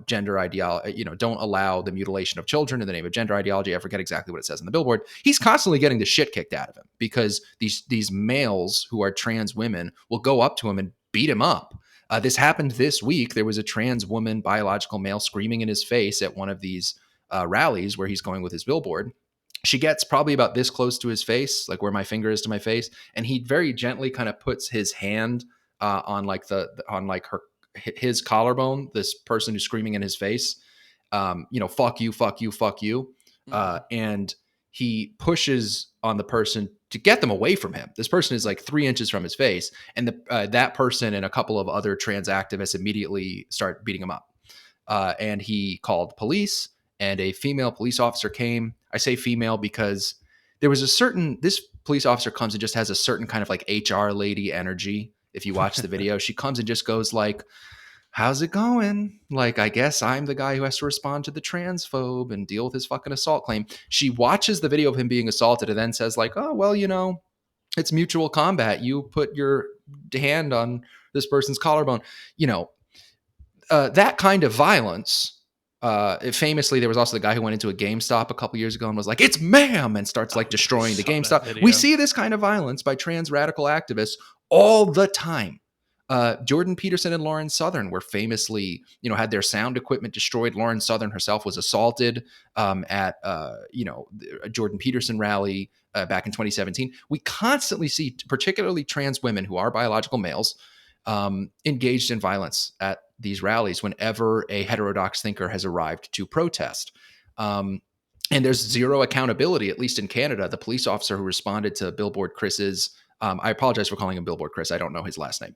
[SPEAKER 1] gender ideology, don't allow the mutilation of children in the name of gender ideology. I forget exactly what it says on the billboard. He's constantly getting the shit kicked out of him because these males who are trans women will go up to him and beat him up. This happened this week. There was a trans woman, biological male, screaming in his face at one of these rallies where he's going with his billboard. She gets probably about this close to his face, like where my finger is to my face, and he very gently kind of puts his hand on his collarbone, this person who's screaming in his face, fuck you, fuck you, fuck you. And he pushes on the person to get them away from him. This person is like 3 inches from his face. And that person and a couple of other trans activists immediately start beating him up. And he called police, and a female police officer came. I say female because there was this police officer comes and just has a certain kind of like HR lady energy. If you watch the video, she comes and just goes like, how's it going? Like, I guess I'm the guy who has to respond to the transphobe and deal with his fucking assault claim. She watches the video of him being assaulted and then says like, oh, well, it's mutual combat. You put your hand on this person's collarbone. that kind of violence. Famously, there was also the guy who went into a GameStop a couple years ago and was like, "It's mayhem," and starts like
[SPEAKER 2] Oh, I
[SPEAKER 1] destroying the
[SPEAKER 2] saw that
[SPEAKER 1] GameStop. We
[SPEAKER 2] video.
[SPEAKER 1] see this kind of violence by trans radical activists all the time. Jordan Peterson and Lauren Southern were famously, had their sound equipment destroyed. Lauren Southern herself was assaulted at, a Jordan Peterson rally back in 2017. We constantly see, particularly trans women who are biological males, engaged in violence at these rallies whenever a heterodox thinker has arrived to protest. And there's zero accountability, at least in Canada. The police officer who responded to Billboard Chris's, I apologize for calling him Billboard Chris. I don't know his last name.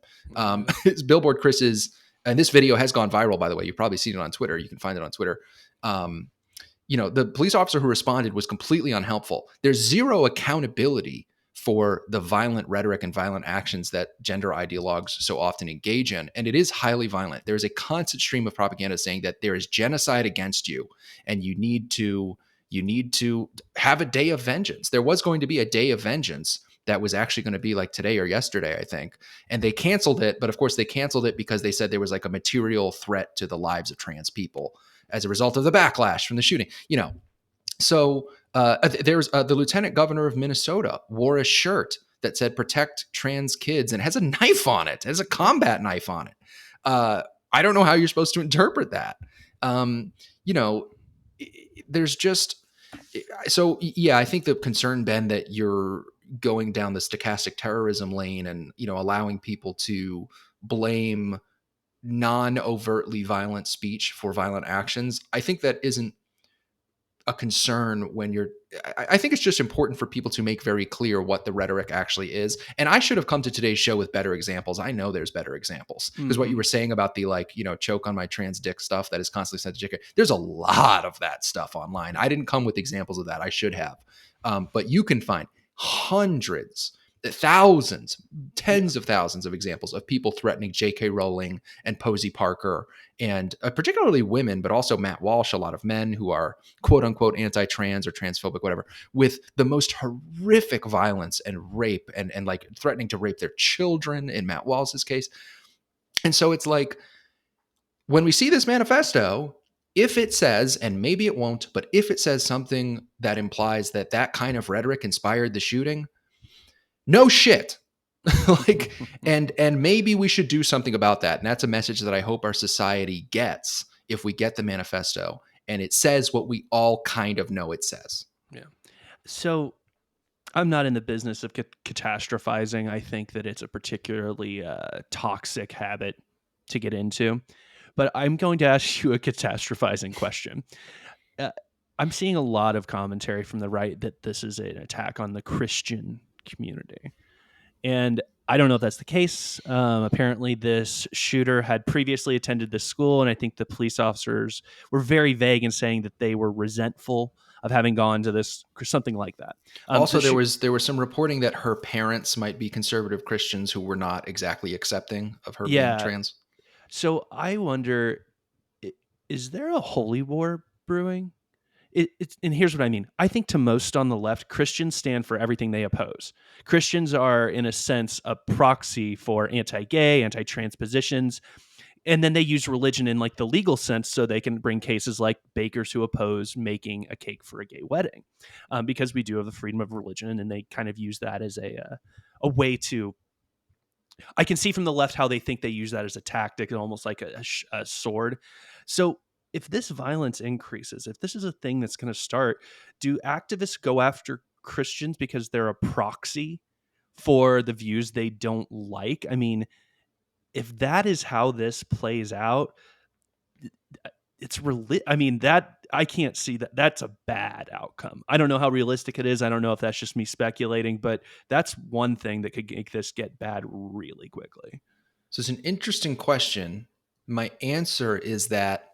[SPEAKER 1] It's Billboard Chris's, and this video has gone viral, by the way. You've probably seen it on Twitter. You can find it on Twitter. The police officer who responded was completely unhelpful. There's zero accountability for the violent rhetoric and violent actions that gender ideologues so often engage in. And it is highly violent. There is a constant stream of propaganda saying that there is genocide against you and you need to have a day of vengeance. There was going to be a day of vengeance that was actually going to be like today or yesterday, I think. And they canceled it. But of course, they canceled it because they said there was like a material threat to the lives of trans people as a result of the backlash from the shooting. So there's the lieutenant governor of Minnesota wore a shirt that said "Protect Trans Kids" and has a knife on it. It has a combat knife on it. I don't know how you're supposed to interpret that. There's just I think the concern, Ben, that you're going down the stochastic terrorism lane and allowing people to blame non-overtly violent speech for violent actions. I think that isn't a concern when I think it's just important for people to make very clear what the rhetoric actually is. And I should have come to today's show with better examples. I know there's better examples because what you were saying about the choke on my trans dick stuff that is constantly sent to JK, there's a lot of that stuff online. I didn't come with examples of that. I should have. But you can find hundreds, thousands, tens of thousands of examples of people threatening J.K. Rowling and Posey Parker and particularly women, but also Matt Walsh, a lot of men who are quote unquote anti-trans or transphobic, whatever, with the most horrific violence and rape and like threatening to rape their children in Matt Walsh's case. And so it's like, when we see this manifesto, if it says, and maybe it won't, but if it says something that implies that kind of rhetoric inspired the shooting, no shit. and maybe we should do something about that. And that's a message that I hope our society gets if we get the manifesto and it says what we all kind of know it says.
[SPEAKER 2] Yeah. So I'm not in the business of catastrophizing. I think that it's a particularly toxic habit to get into. But I'm going to ask you a catastrophizing question. I'm seeing a lot of commentary from the right that this is an attack on the Christian community. And I don't know if that's the case. Apparently, this shooter had previously attended this school, and I think the police officers were very vague in saying that they were resentful of having gone to this, something like that.
[SPEAKER 1] Also, there was some reporting that her parents might be conservative Christians who were not exactly accepting of her being trans.
[SPEAKER 2] So I wonder, is there a holy war brewing? And here's what I mean. I think to most on the left, Christians stand for everything they oppose. Christians are, in a sense, a proxy for anti-gay, anti-trans positions. And then they use religion in like the legal sense so they can bring cases like bakers who oppose making a cake for a gay wedding, because we do have the freedom of religion, and they kind of use that as a way to. I can see from the left how they think they use that as a tactic and almost like a sword. So if this violence increases, if this is a thing that's going to start, do activists go after Christians because they're a proxy for the views they don't like? I mean, if that is how this plays out, that I can't see that. That's a bad outcome. I don't know how realistic it is. I don't know if that's just me speculating, but that's one thing that could make this get bad really quickly.
[SPEAKER 1] So it's an interesting question. My answer is that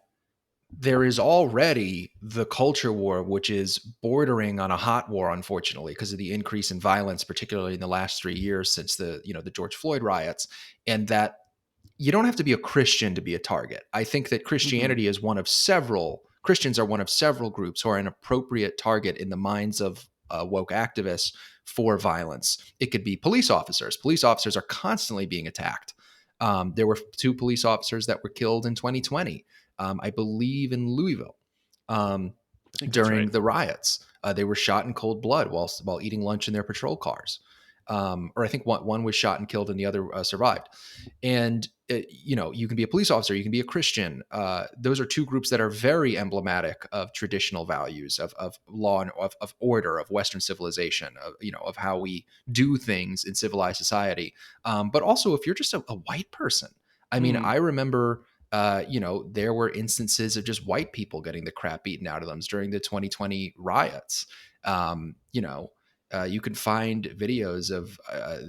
[SPEAKER 1] there is already the culture war, which is bordering on a hot war, unfortunately, because of the increase in violence, particularly in the last 3 years since the George Floyd riots, and that you don't have to be a Christian to be a target. I think that Christianity is Christians are one of several groups who are an appropriate target in the minds of woke activists for violence. It could be police officers. Police officers are constantly being attacked There were 2 police officers that were killed in 2020, I believe in Louisville,
[SPEAKER 2] I think that's
[SPEAKER 1] during
[SPEAKER 2] right.
[SPEAKER 1] the riots. They were shot in cold blood while eating lunch in their patrol cars. Or I think one was shot and killed and the other survived. And you can be a police officer, you can be a Christian. Those are 2 groups that are very emblematic of traditional values of law and of order, of Western civilization, of how we do things in civilized society. But also, if you're just a white person, I mean,
[SPEAKER 2] Mm.
[SPEAKER 1] I remember. There were instances of just white people getting the crap beaten out of them during the 2020 riots. Um, you know, you can find videos of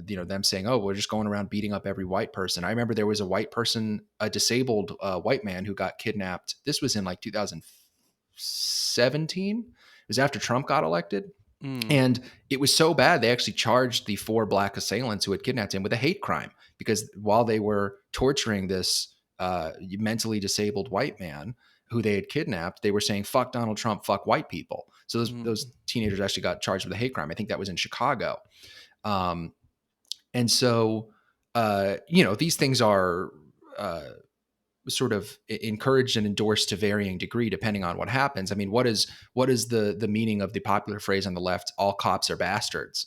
[SPEAKER 1] them saying, "Oh, we're just going around beating up every white person." I remember there was a white person, a disabled white man, who got kidnapped. This was in like 2017. It was after Trump got elected,
[SPEAKER 2] Mm.
[SPEAKER 1] and it was so bad they actually charged the 4 black assailants who had kidnapped him with a hate crime, because while they were torturing this mentally disabled white man who they had kidnapped, they were saying "fuck Donald Trump, fuck white people." So those
[SPEAKER 2] Mm.
[SPEAKER 1] teenagers actually got charged with a hate crime. I think that was in Chicago. Um, and so these things are uh, sort of encouraged and endorsed to varying degree depending on what happens. I mean, what is the meaning of the popular phrase on the left, "all cops are bastards"?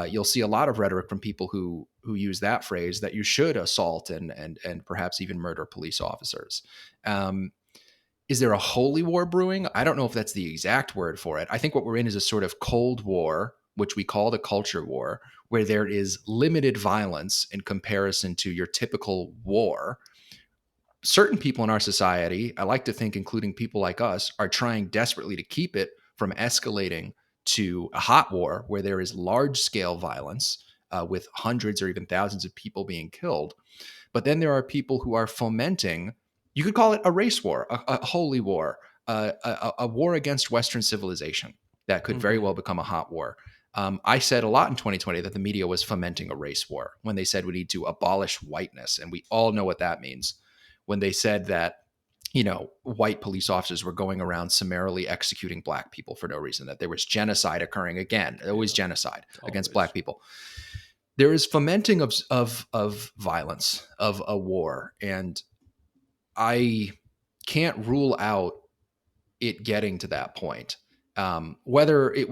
[SPEAKER 1] You'll see a lot of rhetoric from people who use that phrase, that you should assault and perhaps even murder police officers. Um, is there a holy war brewing? I don't know if that's the exact word for it. I think what we're in is a sort of Cold War, which we call the culture war, where there is limited violence in comparison to your typical war. Certain people in our society, I like to think, including people like us, are trying desperately to keep it from escalating to a hot war where there is large scale violence, with hundreds or even thousands of people being killed. But then there are people who are fomenting, you could call it a race war, a holy war, a war against Western civilization that could very
[SPEAKER 2] Hmm.
[SPEAKER 1] well become a hot war. I said a lot in 2020 that the media was fomenting a race war when they said we need to abolish whiteness. And we all know what that means. When they said that, white police officers were going around summarily executing black people for no reason, that there was genocide occurring again, always
[SPEAKER 2] Yeah,
[SPEAKER 1] genocide against
[SPEAKER 2] always.
[SPEAKER 1] black people. There is fomenting of violence, of a war, and I can't rule out it getting to that point. Whether it,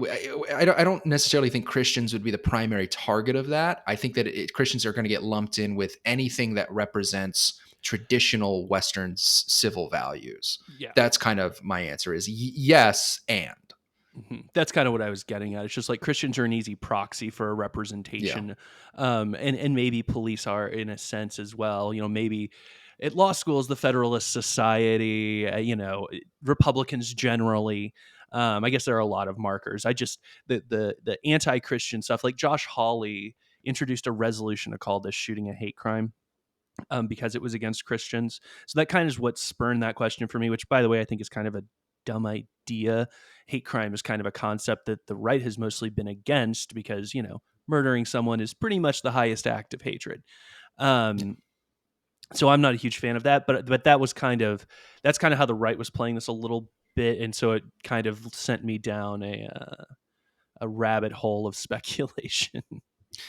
[SPEAKER 1] I don't necessarily think Christians would be the primary target of that. I think that Christians are going to get lumped in with anything that represents traditional Western civil values.
[SPEAKER 2] Yeah.
[SPEAKER 1] That's kind of my answer, is yes, and
[SPEAKER 2] That's kind of what I was getting at. It's just like Christians are an easy proxy for a
[SPEAKER 1] yeah.
[SPEAKER 2] representation, and maybe police are in a sense as well. Maybe at law schools, the Federalist Society, Republicans generally. I guess there are a lot of markers. I just the anti-Christian stuff, like Josh Hawley introduced a resolution to call this shooting a hate crime, because it was against Christians. So that kind of is what spurned that question for me, which, by the way, I think is kind of a dumb idea. Hate crime is kind of a concept that the right has mostly been against because, murdering someone is pretty much the highest act of hatred. Um, so I'm not a huge fan of that, but that's kind of how the right was playing this a little bit, and so it kind of sent me down a rabbit hole of speculation.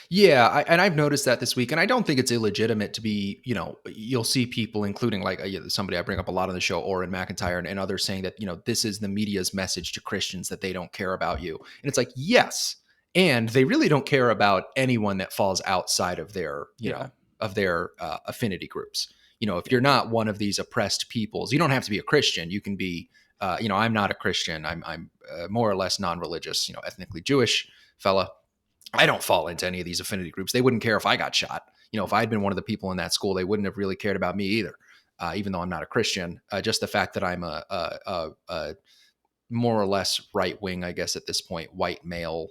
[SPEAKER 1] Yeah, and I've noticed that this week, and I don't think it's illegitimate to be, you'll see people, including like somebody I bring up a lot on the show, Orrin McIntyre, and others, saying that, this is the media's message to Christians, that they don't care about you. And it's like, yes, and they really don't care about anyone that falls outside of their,
[SPEAKER 2] Yeah,
[SPEAKER 1] affinity groups. If
[SPEAKER 2] yeah.
[SPEAKER 1] you're not one of these oppressed peoples, you don't have to be a Christian. You can be, I'm not a Christian. I'm more or less non-religious, ethnically Jewish fella. I don't fall into any of these affinity groups. They wouldn't care if I got shot. If I had been one of the people in that school, they wouldn't have really cared about me either. Even though I'm not a Christian, just the fact that I'm a more or less right wing, I guess at this point, white male,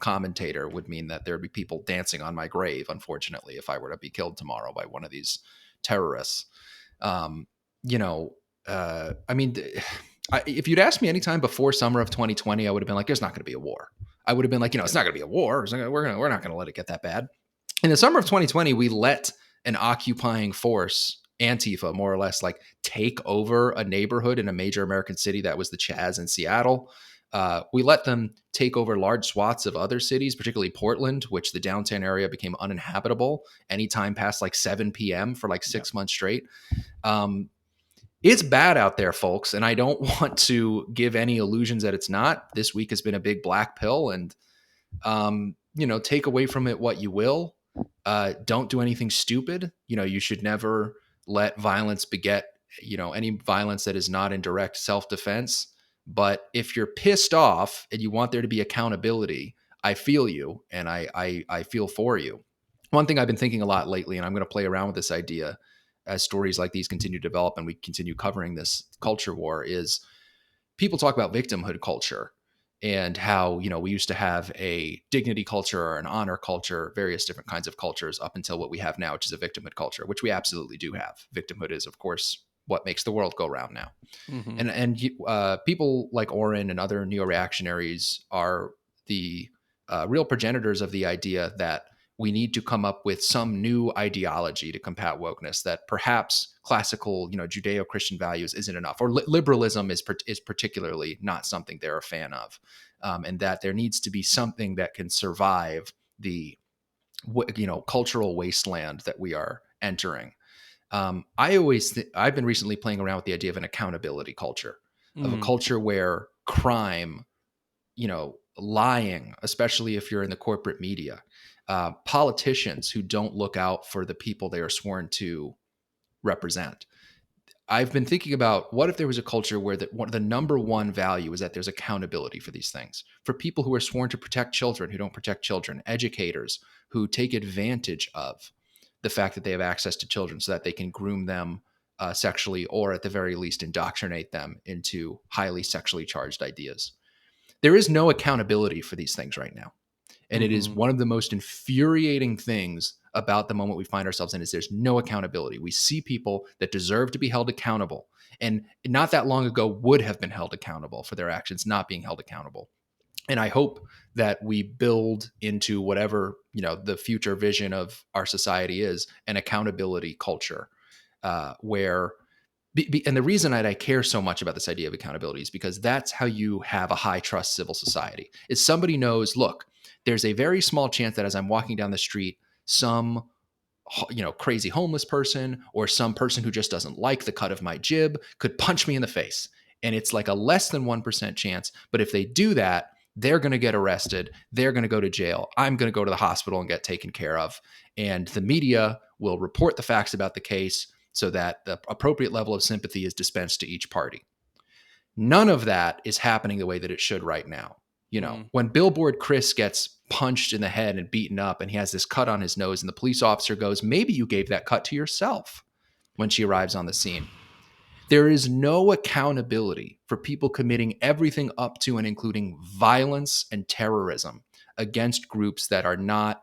[SPEAKER 1] commentator, would mean that there'd be people dancing on my grave. Unfortunately, if I were to be killed tomorrow by one of these terrorists, um, you know, I mean, if you'd asked me anytime before summer of 2020, I would have been like, "There's not going to be a war." I would have been like, "It's
[SPEAKER 2] Yeah.
[SPEAKER 1] not going to be a war. We're not going to let it get that bad." In the summer of 2020, we let an occupying force, Antifa, more or less, like take over a neighborhood in a major American city that was the Chaz in Seattle. We let them take over large swaths of other cities, particularly Portland, which the downtown area became uninhabitable anytime past like 7 p.m. for like
[SPEAKER 2] Yeah.
[SPEAKER 1] 6 months straight. Um, it's bad out there, folks. And I don't want to give any illusions that it's not. This week has been a big black pill, and take away from it what you will. Don't do anything stupid. You should never let violence beget, any violence that is not in direct self-defense. But if you're pissed off and you want there to be accountability, I feel you, and I feel for you. One thing I've been thinking a lot lately, and I'm going to play around with this idea as stories like these continue to develop and we continue covering this culture war, is people talk about victimhood culture and how, we used to have a dignity culture or an honor culture, various different kinds of cultures up until what we have now, which is a victimhood culture, which we absolutely do have. Victimhood is, of course, what makes the world go round now.
[SPEAKER 2] Mm-hmm.
[SPEAKER 1] And people like Oren and other neo-reactionaries are the real progenitors of the idea that we need to come up with some new ideology to combat wokeness, that perhaps classical, Judeo-Christian values isn't enough, or liberalism is particularly not something they're a fan of, and that there needs to be something that can survive the, cultural wasteland that we are entering. I've been recently playing around with the idea of an accountability culture, of a culture where crime, lying, especially if you're in the corporate media, politicians who don't look out for the people they are sworn to represent. I've been thinking about, what if there was a culture where the number one value is that there's accountability for these things, for people who are sworn to protect children who don't protect children, educators who take advantage of the fact that they have access to children so that they can groom them sexually, or at the very least indoctrinate them into highly sexually charged ideas. There is no accountability for these things right now. And it is one of the most infuriating things about the moment we find ourselves in, is there's no accountability. We see people that deserve to be held accountable, and not that long ago would have been held accountable for their actions not being held accountable. And I hope that we build into whatever, the future vision of our society is, an accountability culture where and the reason that I care so much about this idea of accountability is because that's how you have a high trust civil society. Is somebody knows, look, there's a very small chance that as I'm walking down the street, some crazy homeless person or some person who just doesn't like the cut of my jib could punch me in the face. And it's like a less than 1% chance. But if they do that, they're going to get arrested. They're going to go to jail. I'm going to go to the hospital and get taken care of. And the media will report the facts about the case so that the appropriate level of sympathy is dispensed to each party. None of that is happening the way that it should right now. When Billboard Chris gets punched in the head and beaten up and he has this cut on his nose, and the police officer goes, maybe you gave that cut to yourself, when she arrives on the scene. There is no accountability for people committing everything up to and including violence and terrorism against groups that are not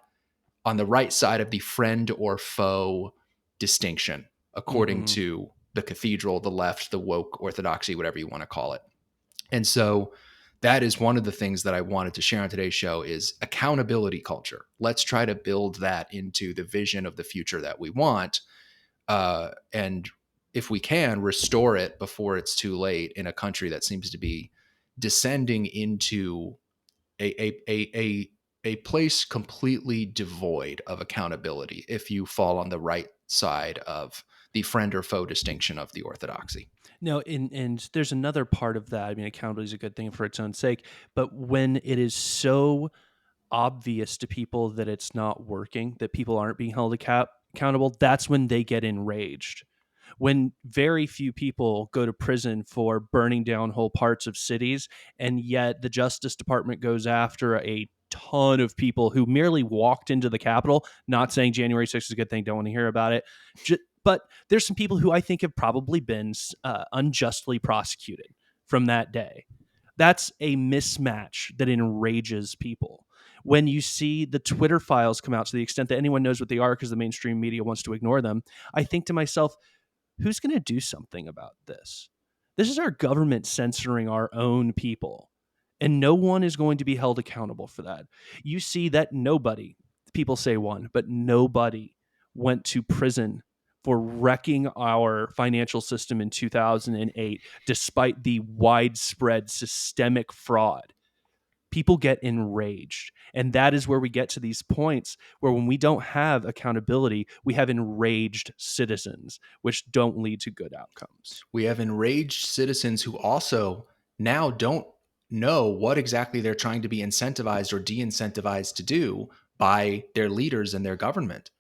[SPEAKER 1] on the right side of the friend or foe distinction, according to the cathedral, the left, the woke orthodoxy, whatever you want to call it. And so that is one of the things that I wanted to share on today's show, is accountability culture. Let's try to build that into the vision of the future that we want. And if we can, restore it before it's too late in a country that seems to be descending into a place completely devoid of accountability if you fall on the right side of the friend or foe distinction of the orthodoxy.
[SPEAKER 2] No, and there's another part of that. I mean, accountability is a good thing for its own sake, but when it is so obvious to people that it's not working, that people aren't being held accountable, that's when they get enraged. When very few people go to prison for burning down whole parts of cities, and yet the Justice Department goes after a ton of people who merely walked into the Capitol, not saying January 6th is a good thing, don't want to hear about it. But there's some people who I think have probably been unjustly prosecuted from that day. That's a mismatch that enrages people. When you see the Twitter files come out, to the extent that anyone knows what they are because the mainstream media wants to ignore them, I think to myself, who's going to do something about this? This is our government censoring our own people, and no one is going to be held accountable for that. You see that nobody, people say one, but nobody went to prison for wrecking our financial system in 2008, despite the widespread systemic fraud, people get enraged. And that is where we get to these points where when we don't have accountability, we have enraged citizens, which don't lead to good outcomes.
[SPEAKER 1] We have enraged citizens who also now don't know what exactly they're trying to be incentivized or de-incentivized to do by their leaders and their government.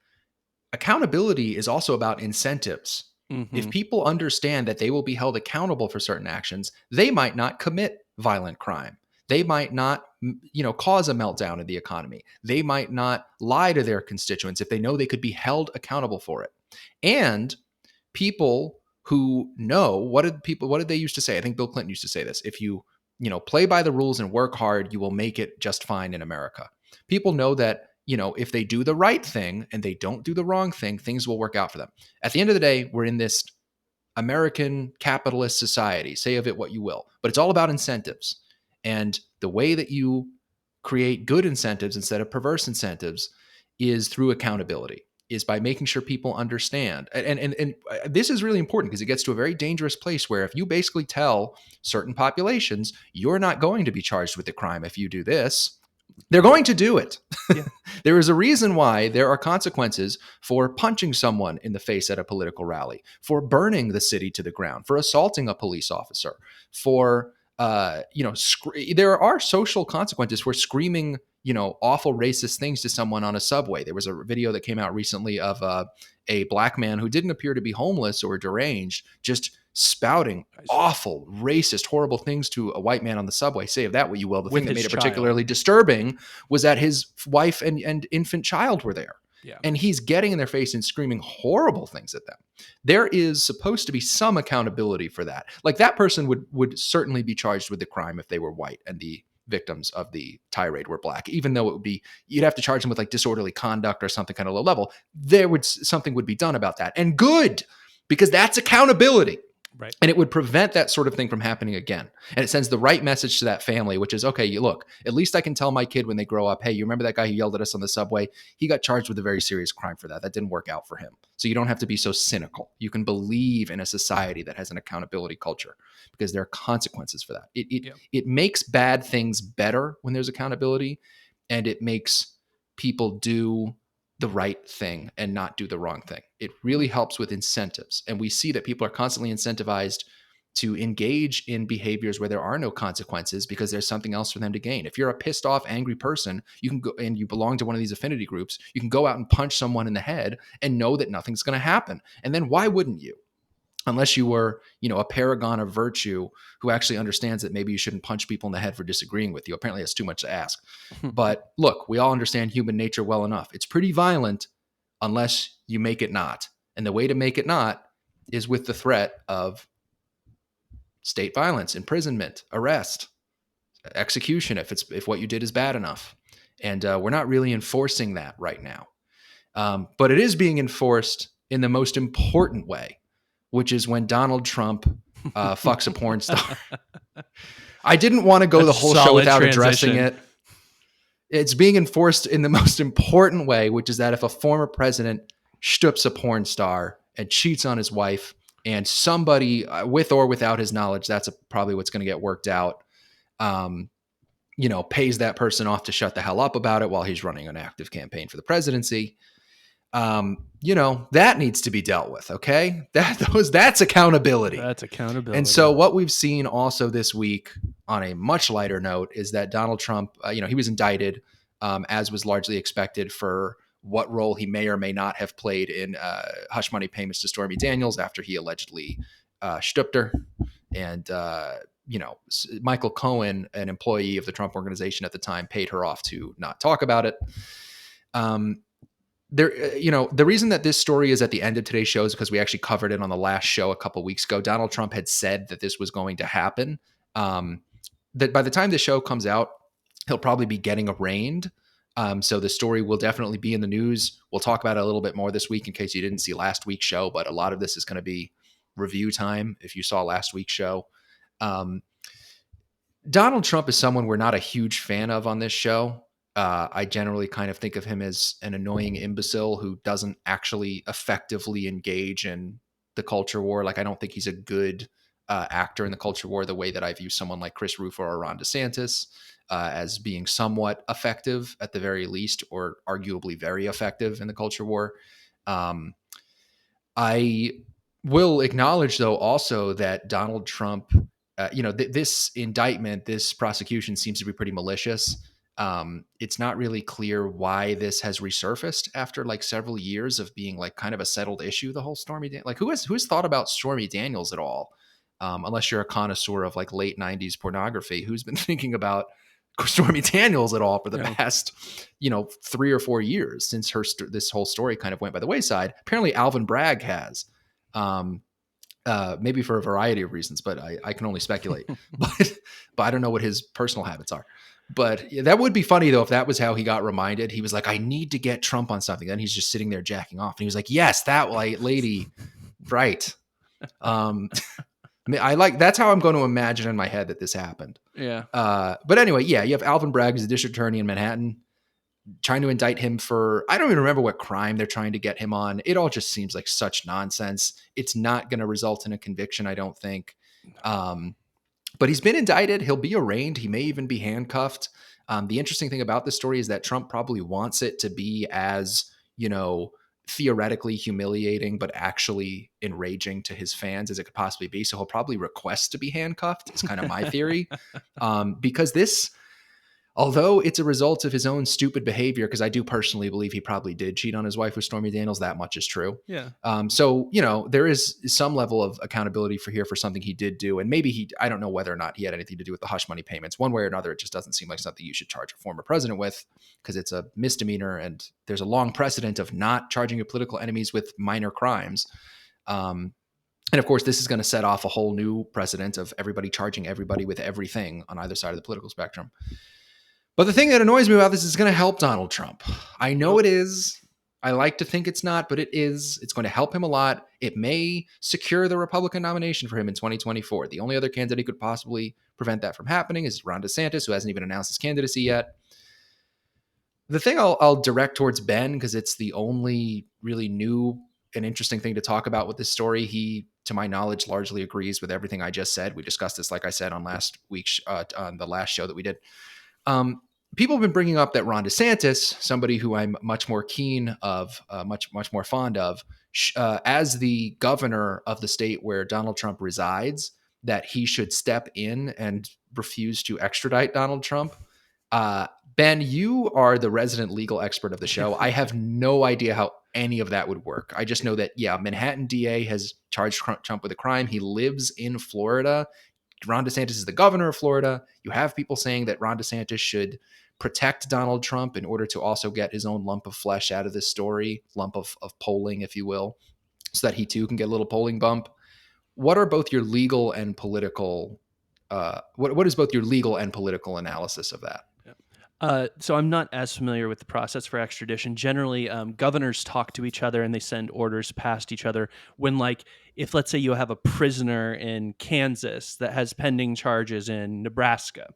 [SPEAKER 1] Accountability is also about incentives. If people understand that they will be held accountable for certain actions, they might not commit violent crime. They might not, cause a meltdown in the economy. They might not lie to their constituents if they know they could be held accountable for it. And people who know, what did they used to say? I think Bill Clinton used to say this. If you play by the rules and work hard, you will make it just fine in America. People know that, if they do the right thing and they don't do the wrong thing, things will work out for them. At the end of the day, we're in this American capitalist society. Say of it what you will, but it's all about incentives. And the way that you create good incentives instead of perverse incentives is through accountability, is by making sure people understand. And this is really important because it gets to a very dangerous place where if you basically tell certain populations, you're not going to be charged with a crime if you do this, they're going to do it. Yeah. There is a reason why there are consequences for punching someone in the face at a political rally, for burning the city to the ground, for assaulting a police officer, for there are social consequences for screaming, awful racist things to someone on a subway. There was a video that came out recently of a black man who didn't appear to be homeless or deranged, just spouting awful, racist, horrible things to a white man on the subway. Say of that what you will. The thing that made it particularly disturbing was that his wife and infant child were there. Yeah. And he's getting in their face and screaming horrible things at them. There is supposed to be some accountability for that. Like that person would certainly be charged with the crime if they were white and the victims of the tirade were black, even though it would be, you'd have to charge them with like disorderly conduct or something kind of low level. Something would be done about that, and good, because that's accountability. Right. And it would prevent that sort of thing from happening again. And it sends the right message to that family, which is, okay, look, at least I can tell my kid when they grow up, hey, you remember that guy who yelled at us on the subway? He got charged with a very serious crime for that. That didn't work out for him. So you don't have to be so cynical. You can believe in a society that has an accountability culture because there are consequences for that. It makes bad things better when there's accountability, and it makes people do the right thing and not do the wrong thing. It really helps with incentives. And we see that people are constantly incentivized to engage in behaviors where there are no consequences because there's something else for them to gain. If you're a pissed off, angry person, you can go and you belong to one of these affinity groups, you can go out and punch someone in the head and know that nothing's going to happen. And then why wouldn't you? Unless you were, a paragon of virtue who actually understands that maybe you shouldn't punch people in the head for disagreeing with you. Apparently that's too much to ask. But look, we all understand human nature well enough. It's pretty violent unless you make it not. And the way to make it not is with the threat of state violence, imprisonment, arrest, execution if what you did is bad enough. And we're not really enforcing that right now. But it is being enforced in the most important way, which is when Donald Trump fucks a porn star. I didn't want to go the whole show without addressing it. It's being enforced in the most important way, which is that if a former president stoops a porn star and cheats on his wife, and somebody with or without his knowledge, that's probably what's going to get worked out, pays that person off to shut the hell up about it while he's running an active campaign for the presidency. That needs to be dealt with. Okay. That's accountability.
[SPEAKER 2] That's accountability.
[SPEAKER 1] And so what we've seen also this week on a much lighter note is that Donald Trump, he was indicted, as was largely expected, for what role he may or may not have played in hush money payments to Stormy Daniels after he allegedly stooped her. And, Michael Cohen, an employee of the Trump organization at the time, paid her off to not talk about it. The reason that this story is at the end of today's show is because we actually covered it on the last show a couple weeks ago. Donald Trump had said that this was going to happen. That by the time the show comes out, he'll probably be getting arraigned. So the story will definitely be in the news. We'll talk about it a little bit more this week in case you didn't see last week's show, but a lot of this is going to be review time if you saw last week's show. Donald Trump is someone we're not a huge fan of on this show. I generally kind of think of him as an annoying imbecile who doesn't actually effectively engage in the culture war. Like, I don't think he's a good actor in the culture war the way that I view someone like Chris Rufo or Ron DeSantis as being somewhat effective at the very least, or arguably very effective in the culture war. Um, I will acknowledge, though, also that Donald Trump, this indictment, this prosecution seems to be pretty malicious. It's not really clear why this has resurfaced after like several years of being like kind of a settled issue. The whole like who's thought about Stormy Daniels at all? Unless you're a connoisseur of like late '90s pornography, who's been thinking about Stormy Daniels at all for the past, 3 or 4 years since this whole story kind of went by the wayside. Apparently Alvin Bragg has, maybe for a variety of reasons, but I can only speculate, but I don't know what his personal habits are. But yeah, that would be funny though, if that was how he got reminded. He was like, I need to get Trump on something. Then he's just sitting there jacking off. And he was like, yes, that lady. Right. I like, that's how I'm going to imagine in my head that this happened.
[SPEAKER 2] Yeah.
[SPEAKER 1] But anyway, yeah, you have Alvin Bragg, who's the district attorney in Manhattan, trying to indict him for, I don't even remember what crime they're trying to get him on. It all just seems like such nonsense. It's not going to result in a conviction, I don't think. But he's been indicted. He'll be arraigned. He may even be handcuffed. The interesting thing about this story is that Trump probably wants it to be as, theoretically humiliating, but actually enraging to his fans as it could possibly be. So he'll probably request to be handcuffed, is kind of my theory. Because this, although it's a result of his own stupid behavior, because I do personally believe he probably did cheat on his wife with Stormy Daniels, that much is true.
[SPEAKER 2] Yeah.
[SPEAKER 1] So, there is some level of accountability for something he did do. And maybe I don't know whether or not he had anything to do with the hush money payments. One way or another, it just doesn't seem like something you should charge a former president with, because it's a misdemeanor. And there's a long precedent of not charging your political enemies with minor crimes. And of course, this is going to set off a whole new precedent of everybody charging everybody with everything on either side of the political spectrum. But the thing that annoys me about this is going to help Donald Trump. I know it is. I like to think it's not, but it is. It's going to help him a lot. It may secure the Republican nomination for him in 2024. The only other candidate who could possibly prevent that from happening is Ron DeSantis, who hasn't even announced his candidacy yet. The thing I'll direct towards Ben, because it's the only really new and interesting thing to talk about with this story. He, to my knowledge, largely agrees with everything I just said. We discussed this, like I said, on last week's on the last show that we did. People have been bringing up that Ron DeSantis, somebody who I'm much more keen of, much more fond of, as the governor of the state where Donald Trump resides, that he should step in and refuse to extradite Donald Trump. Ben, you are the resident legal expert of the show. I have no idea how any of that would work. I just know that, Manhattan DA has charged Trump with a crime. He lives in Florida. Ron DeSantis is the governor of Florida. You have people saying that Ron DeSantis should protect Donald Trump in order to also get his own lump of flesh out of this story, lump of polling, if you will, so that he too can get a little polling bump. What are both your legal and political, what is both your legal and political analysis of that?
[SPEAKER 2] So I'm not as familiar with the process for extradition. Generally, governors talk to each other and they send orders past each other when, like, if let's say you have a prisoner in Kansas that has pending charges in Nebraska,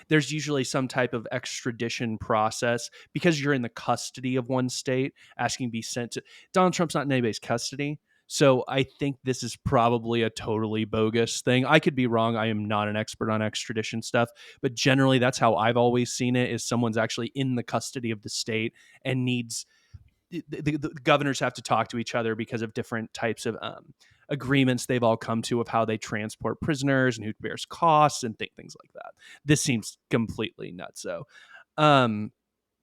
[SPEAKER 2] there's usually some type of extradition process because you're in the custody of one state asking to be sent to. Donald Trump's not in anybody's custody. So I think this is probably a totally bogus thing. I could be wrong. I am not an expert on extradition stuff, but generally that's how I've always seen it, is someone's actually in the custody of the state and needs the governors have to talk to each other because of different types of agreements they've all come to of how they transport prisoners and who bears costs and things like that. This seems completely nuts.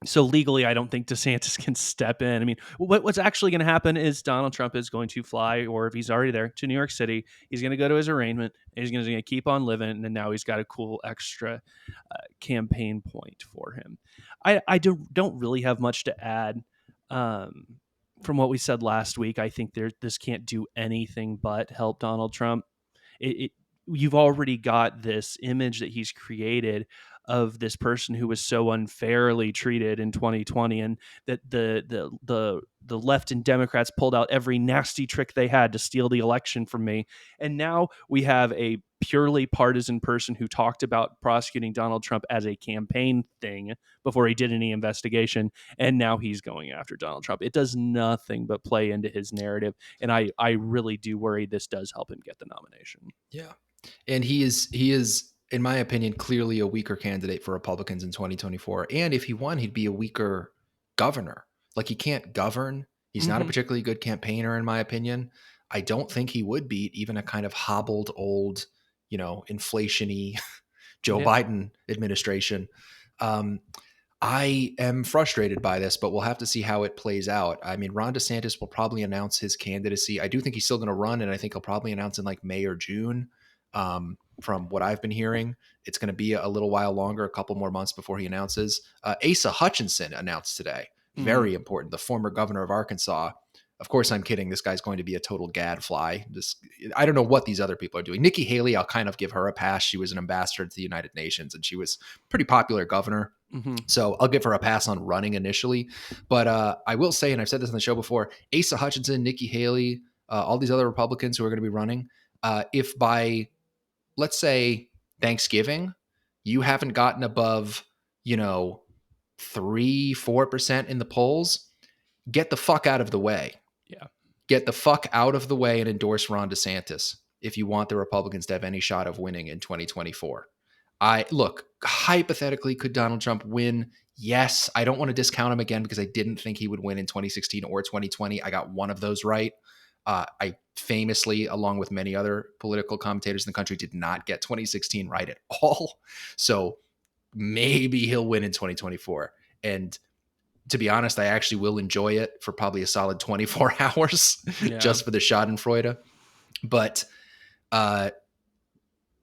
[SPEAKER 2] So legally, I don't think DeSantis can step in. I mean, what's actually going to happen is Donald Trump is going to fly, or if he's already there, to New York City. He's going to go to his arraignment. And he's going to keep on living, and now he's got a cool extra campaign point for him. I don't really have much to add from what we said last week. I think this can't do anything but help Donald Trump. You've already got this image that he's created of this person who was so unfairly treated in 2020, and that the left and Democrats pulled out every nasty trick they had to steal the election from me. And now we have a purely partisan person who talked about prosecuting Donald Trump as a campaign thing before he did any investigation, and now he's going after Donald Trump. It does nothing but play into his narrative, and I really do worry this does help him get the nomination.
[SPEAKER 1] Yeah. And he is, in my opinion, clearly a weaker candidate for Republicans in 2024. And if he won, he'd be a weaker governor. Like, he can't govern. He's not a particularly good campaigner, in my opinion. I don't think he would beat even a kind of hobbled old, inflation-y Joe Biden administration. I am frustrated by this, but we'll have to see how it plays out. I mean, Ron DeSantis will probably announce his candidacy. I do think he's still going to run, and I think he'll probably announce in like May or June. From what I've been hearing, it's going to be a little while longer, a couple more months before he announces. Asa Hutchinson announced today. Very important. The former governor of Arkansas. Of course, I'm kidding. This guy's going to be a total gadfly. I don't know what these other people are doing. Nikki Haley, I'll kind of give her a pass. She was an ambassador to the United Nations, and she was a pretty popular governor. So I'll give her a pass on running initially. But I will say, and I've said this on the show before, Asa Hutchinson, Nikki Haley, all these other Republicans who are going to be running, if by, let's say, Thanksgiving, you haven't gotten above, 3-4% in the polls, get the fuck out of the way.
[SPEAKER 2] Yeah.
[SPEAKER 1] Get the fuck out of the way and endorse Ron DeSantis if you want the Republicans to have any shot of winning in 2024. Look, hypothetically, could Donald Trump win? Yes. I don't want to discount him again because I didn't think he would win in 2016 or 2020. I got one of those right. I famously, along with many other political commentators in the country, did not get 2016 right at all. So maybe he'll win in 2024. And to be honest, I actually will enjoy it for probably a solid 24 hours just for the schadenfreude. But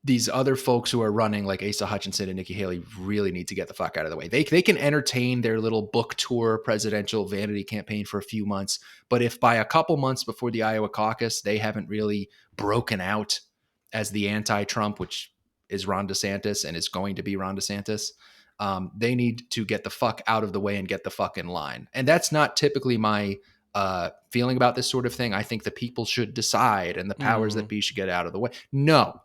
[SPEAKER 1] these other folks who are running, like Asa Hutchinson and Nikki Haley, really need to get the fuck out of the way. They can entertain their little book tour presidential vanity campaign for a few months. But if by a couple months before the Iowa caucus, they haven't really broken out as the anti-Trump, which is Ron DeSantis and is going to be Ron DeSantis, they need to get the fuck out of the way and get the fuck in line. And that's not typically my feeling about this sort of thing. I think the people should decide and the powers that be should get out of the way. No,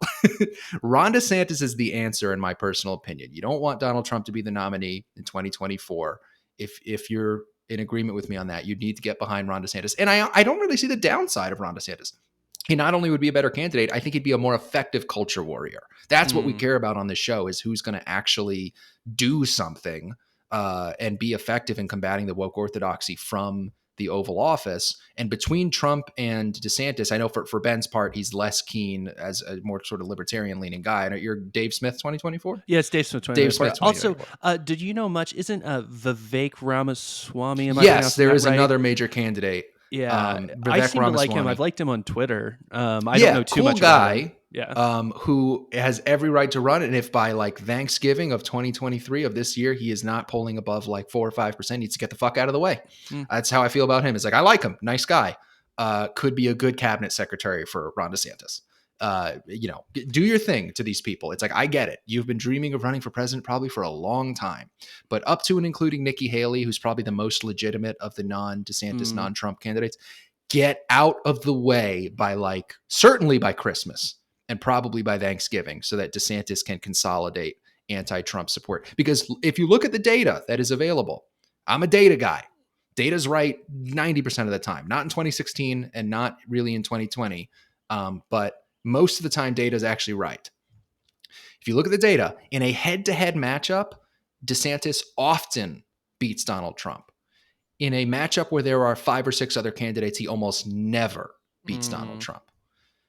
[SPEAKER 1] Ron DeSantis is the answer, in my personal opinion. You don't want Donald Trump to be the nominee in 2024. If you're in agreement with me on that, you need to get behind Ron DeSantis. And I don't really see the downside of Ron DeSantis. He not only would be a better candidate, I think he'd be a more effective culture warrior. That's what we care about on this show, is who's going to actually do something and be effective in combating the woke orthodoxy from the Oval Office. And between Trump and DeSantis, I know for Ben's part, he's less keen as a more sort of libertarian leaning guy. I know you're Dave Smith 2024?
[SPEAKER 2] Yeah, it's Dave Smith 2024.
[SPEAKER 1] Dave Smith 2024.
[SPEAKER 2] Also, did you know much? Isn't Vivek Ramaswamy?
[SPEAKER 1] Yes, there is another major candidate.
[SPEAKER 2] Yeah, I seem to like him. I've liked him on Twitter. I don't know too much
[SPEAKER 1] guy,
[SPEAKER 2] about him. Yeah.
[SPEAKER 1] Who has every right to run. And if by like Thanksgiving of 2023 of this year, he is not polling above like 4 or 5%, needs to get the fuck out of the way. That's how I feel about him. It's like, I like him. Nice guy. Could be a good cabinet secretary for Ron DeSantis. Do your thing to these people. It's like, I get it. You've been dreaming of running for president probably for a long time, but up to and including Nikki Haley, who's probably the most legitimate of the non-DeSantis, non-Trump candidates, get out of the way by certainly by Christmas and probably by Thanksgiving, so that DeSantis can consolidate anti-Trump support. Because if you look at the data that is available, I'm a data guy. Data's right 90% of the time, not in 2016 and not really in 2020. But most of the time, data is actually right. If you look at the data, in a head-to-head matchup, DeSantis often beats Donald Trump. In a matchup where there are 5 or 6 other candidates, he almost never beats Donald Trump.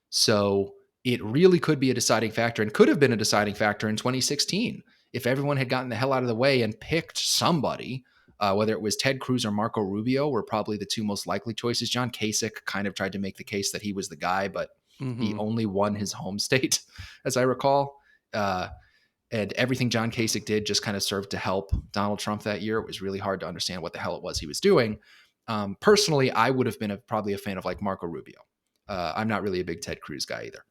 [SPEAKER 1] So it really could be a deciding factor, and could have been a deciding factor in 2016 if everyone had gotten the hell out of the way and picked somebody, whether it was Ted Cruz or Marco Rubio were probably the two most likely choices. John Kasich kind of tried to make the case that he was the guy, but he only won his home state, as I recall. And everything John Kasich did just kind of served to help Donald Trump that year. It was really hard to understand what the hell it was he was doing. Personally, I would have been probably a fan of like Marco Rubio. I'm not really a big Ted Cruz guy either.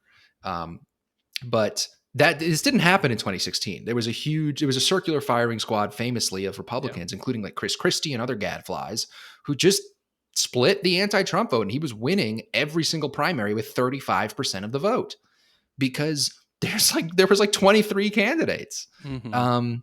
[SPEAKER 1] But this didn't happen in 2016. It was a circular firing squad famously of Republicans, including like Chris Christie and other gadflies, who just split the anti-Trump vote. And he was winning every single primary with 35% of the vote, because there was like 23 candidates.
[SPEAKER 2] Mm-hmm.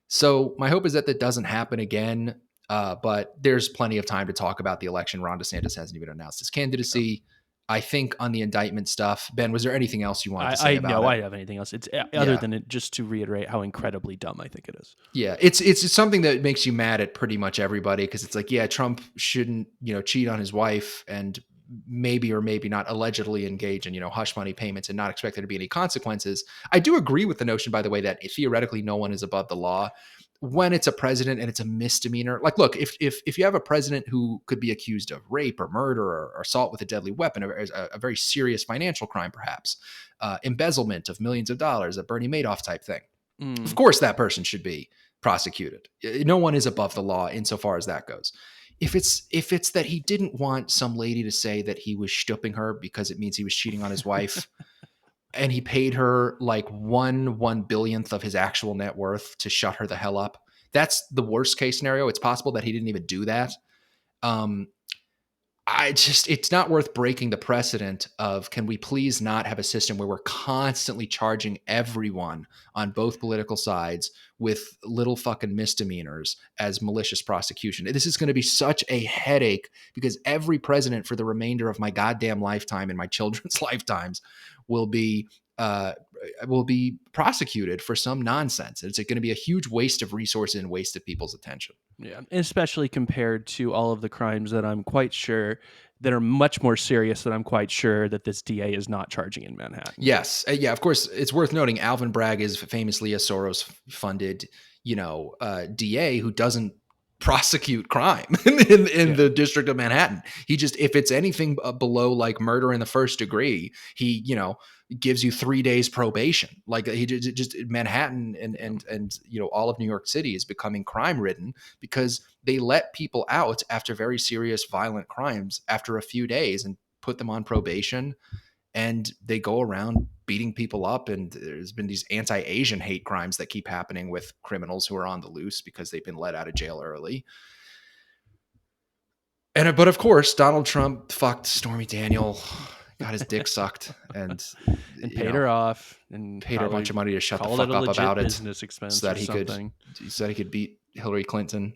[SPEAKER 1] So my hope is that that doesn't happen again. But there's plenty of time to talk about the election. Ron DeSantis hasn't even announced his candidacy. I think on the indictment stuff, Ben, was there anything else you wanted to say
[SPEAKER 2] I
[SPEAKER 1] about
[SPEAKER 2] know
[SPEAKER 1] it?
[SPEAKER 2] I have anything else. It's other
[SPEAKER 1] Yeah.
[SPEAKER 2] than it, just to reiterate how incredibly dumb I think it is.
[SPEAKER 1] Yeah, it's something that makes you mad at pretty much everybody because it's like, yeah, Trump shouldn't, cheat on his wife and maybe or maybe not allegedly engage in, hush money payments and not expect there to be any consequences. I do agree with the notion, by the way, that theoretically no one is above the law when it's a president and it's a misdemeanor. Like, look, if you have a president who could be accused of rape or murder or assault with a deadly weapon, a very serious financial crime, perhaps embezzlement of millions of dollars, a Bernie Madoff type thing, of
[SPEAKER 2] Mm.
[SPEAKER 1] course that person should be prosecuted. No one is above the law insofar as that goes. If it's that he didn't want some lady to say that he was stooping her because it means he was cheating on his wife, and he paid her like 1/1 billionth of his actual net worth to shut her the hell up, that's the worst case scenario. It's possible that he didn't even do that. Um, it's not worth breaking the precedent of, can we please not have a system where we're constantly charging everyone on both political sides with little fucking misdemeanors as malicious prosecution? This is going to be such a headache because every president for the remainder of my goddamn lifetime and my children's lifetimes will be uh, prosecuted for some nonsense. It's going to be a huge waste of resources and waste of people's attention.
[SPEAKER 2] Yeah, especially compared to all of the crimes that I'm quite sure that are much more serious that I'm quite sure that this DA is not charging in Manhattan.
[SPEAKER 1] Yes. Yeah, of course, it's worth noting Alvin Bragg is famously a Soros-funded, DA who doesn't prosecute crime in the District of Manhattan. He just, if it's anything below like murder in the first degree, he, gives you 3 days probation. Like he just Manhattan and all of New York City is becoming crime ridden because they let people out after very serious violent crimes after a few days and put them on probation, and they go around beating people up. And there's been these anti-Asian hate crimes that keep happening with criminals who are on the loose because they've been let out of jail early. But of course, Donald Trump fucked Stormy Daniels, got his dick sucked, and
[SPEAKER 2] paid her off, and
[SPEAKER 1] paid her a bunch of money to shut the fuck up about it,
[SPEAKER 2] business expense,
[SPEAKER 1] so that
[SPEAKER 2] something.
[SPEAKER 1] he could beat Hillary Clinton.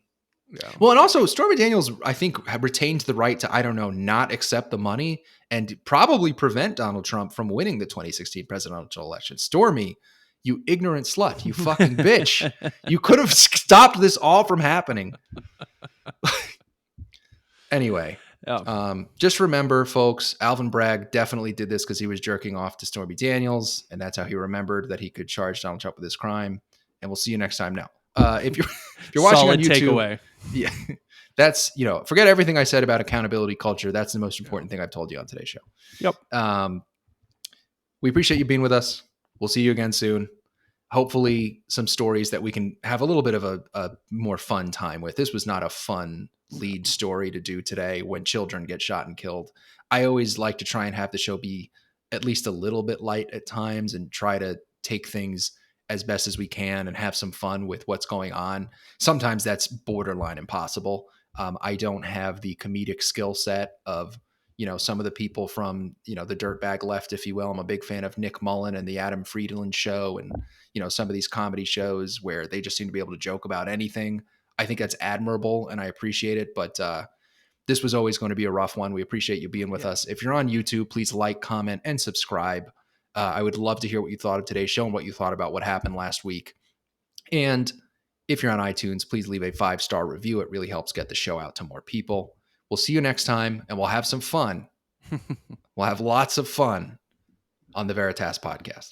[SPEAKER 2] Yeah.
[SPEAKER 1] Well, and also Stormy Daniels, I think, retained the right to, I don't know, not accept the money and probably prevent Donald Trump from winning the 2016 presidential election. Stormy, you ignorant slut, you fucking bitch. You could have stopped this all from happening. Anyway, just remember, folks, Alvin Bragg definitely did this because he was jerking off to Stormy Daniels, and that's how he remembered that he could charge Donald Trump with this crime. And we'll see you next time. Now, if you're watching on YouTube, takeaway. Yeah, that's, forget everything I said about accountability culture. That's the most important thing I've told you on today's show.
[SPEAKER 2] Yep.
[SPEAKER 1] We appreciate you being with us. We'll see you again soon. Hopefully some stories that we can have a little bit of a more fun time with. This was not a fun lead story to do today when children get shot and killed. I always like to try and have the show be at least a little bit light at times and try to take things as best as we can and have some fun with what's going on. Sometimes that's borderline impossible. I don't have the comedic skill set of, some of the people from, the dirtbag left, if you will. I'm a big fan of Nick Mullen and the Adam Friedland Show and, some of these comedy shows where they just seem to be able to joke about anything. I think that's admirable and I appreciate it. But this was always going to be a rough one. We appreciate you being with us. If you're on YouTube, please like, comment, and subscribe. I would love to hear what you thought of today's show and what you thought about what happened last week. And if you're on iTunes, please leave a 5-star review. It really helps get the show out to more people. We'll see you next time, and we'll have some fun. We'll have lots of fun on the Veritas Podcast.